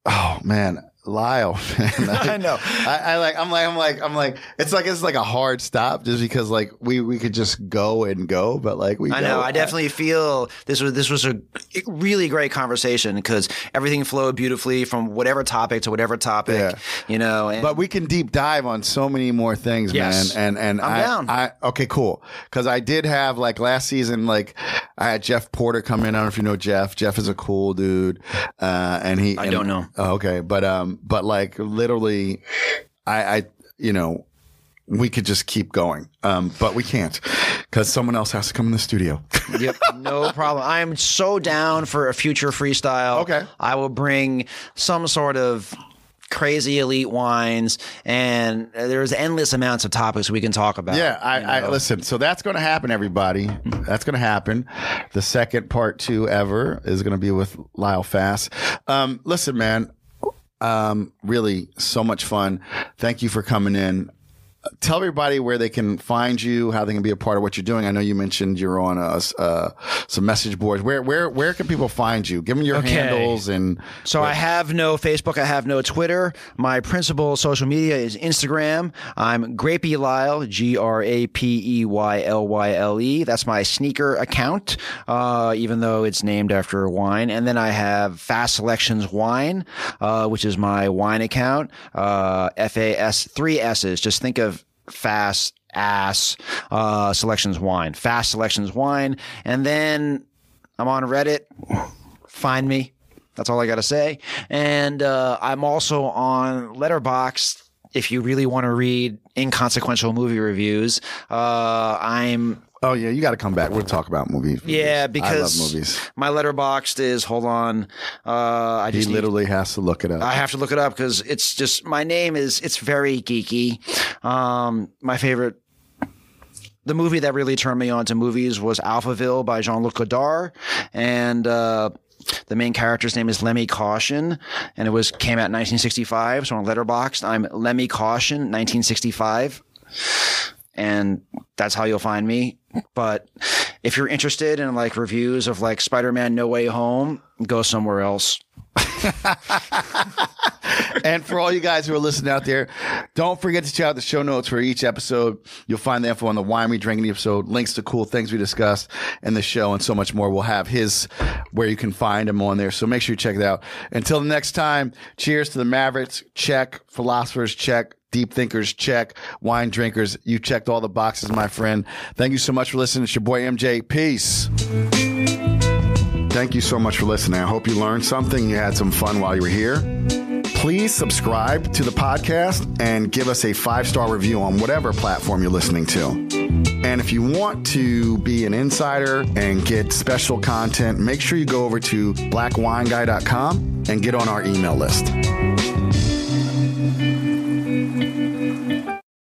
Oh man. Lyle, man. I know. I'm like, it's like a hard stop just because like we could just go, but like I know. I definitely feel this was a really great conversation because everything flowed beautifully from whatever topic to whatever topic, but we can deep dive on so many more things, man. And I'm down. Okay, cool. Because I did have like last season, like I had Jeff Porter come in. I don't know if you know Jeff. Jeff is a cool dude, I don't know. Oh, okay, but like literally, we could just keep going, but we can't because someone else has to come in the studio. Yep, no problem. I am so down for a future freestyle. Okay, I will bring some sort of crazy elite wines, and there's endless amounts of topics we can talk about. Yeah, I listen. So that's going to happen, everybody. That's going to happen. The second part 2 ever is going to be with Lyle Fass. Listen, man. Really so much fun. Thank you for coming in. Tell everybody where they can find you, how they can be a part of what you're doing. I know you mentioned you're on some message boards. Where can people find you? Give them your handles and. So I have no Facebook. I have no Twitter. My principal social media is Instagram. I'm Grapey Lyle, GRAPEYLYLE. That's my sneaker account, even though it's named after a wine. And then I have Fass Selections Wine, which is my wine account. FAS, 3 S's. Just think of Fass Selections Wine. Fass Selections Wine. And then I'm on Reddit. Find me. That's all I got to say. And I'm also on Letterboxd. If you really want to read inconsequential movie reviews, Oh yeah, you got to come back. We'll talk about movies. Yeah, because I love movies. My Letterboxd is, hold on. He literally has to look it up. I have to look it up because it's just, my name is, it's very geeky. My favorite, the movie that really turned me on to movies was Alphaville by Jean-Luc Godard. And, the main character's name is Lemmy Caution, and came out in 1965. So on Letterboxd, I'm Lemmy Caution, 1965. And that's how you'll find me. But if you're interested in like reviews of like Spider-Man No Way Home, go somewhere else. And for all you guys who are listening out there, don't forget to check out the show notes for each episode. You'll find the info on the wine we drank in the episode, links to cool things we discussed in the show, and so much more. We'll have his where you can find him on there. So make sure you check it out. Until the next time, cheers to the Mavericks. Check. Philosophers. Check. Deep thinkers. Check. Wine drinkers. You checked all the boxes, my friend. Thank you so much for listening. It's your boy MJ. Peace. Thank you so much for listening. I hope you learned something. You had some fun while you were here. Please subscribe to the podcast and give us a 5-star review on whatever platform you're listening to. And if you want to be an insider and get special content, make sure you go over to blackwineguy.com and get on our email list.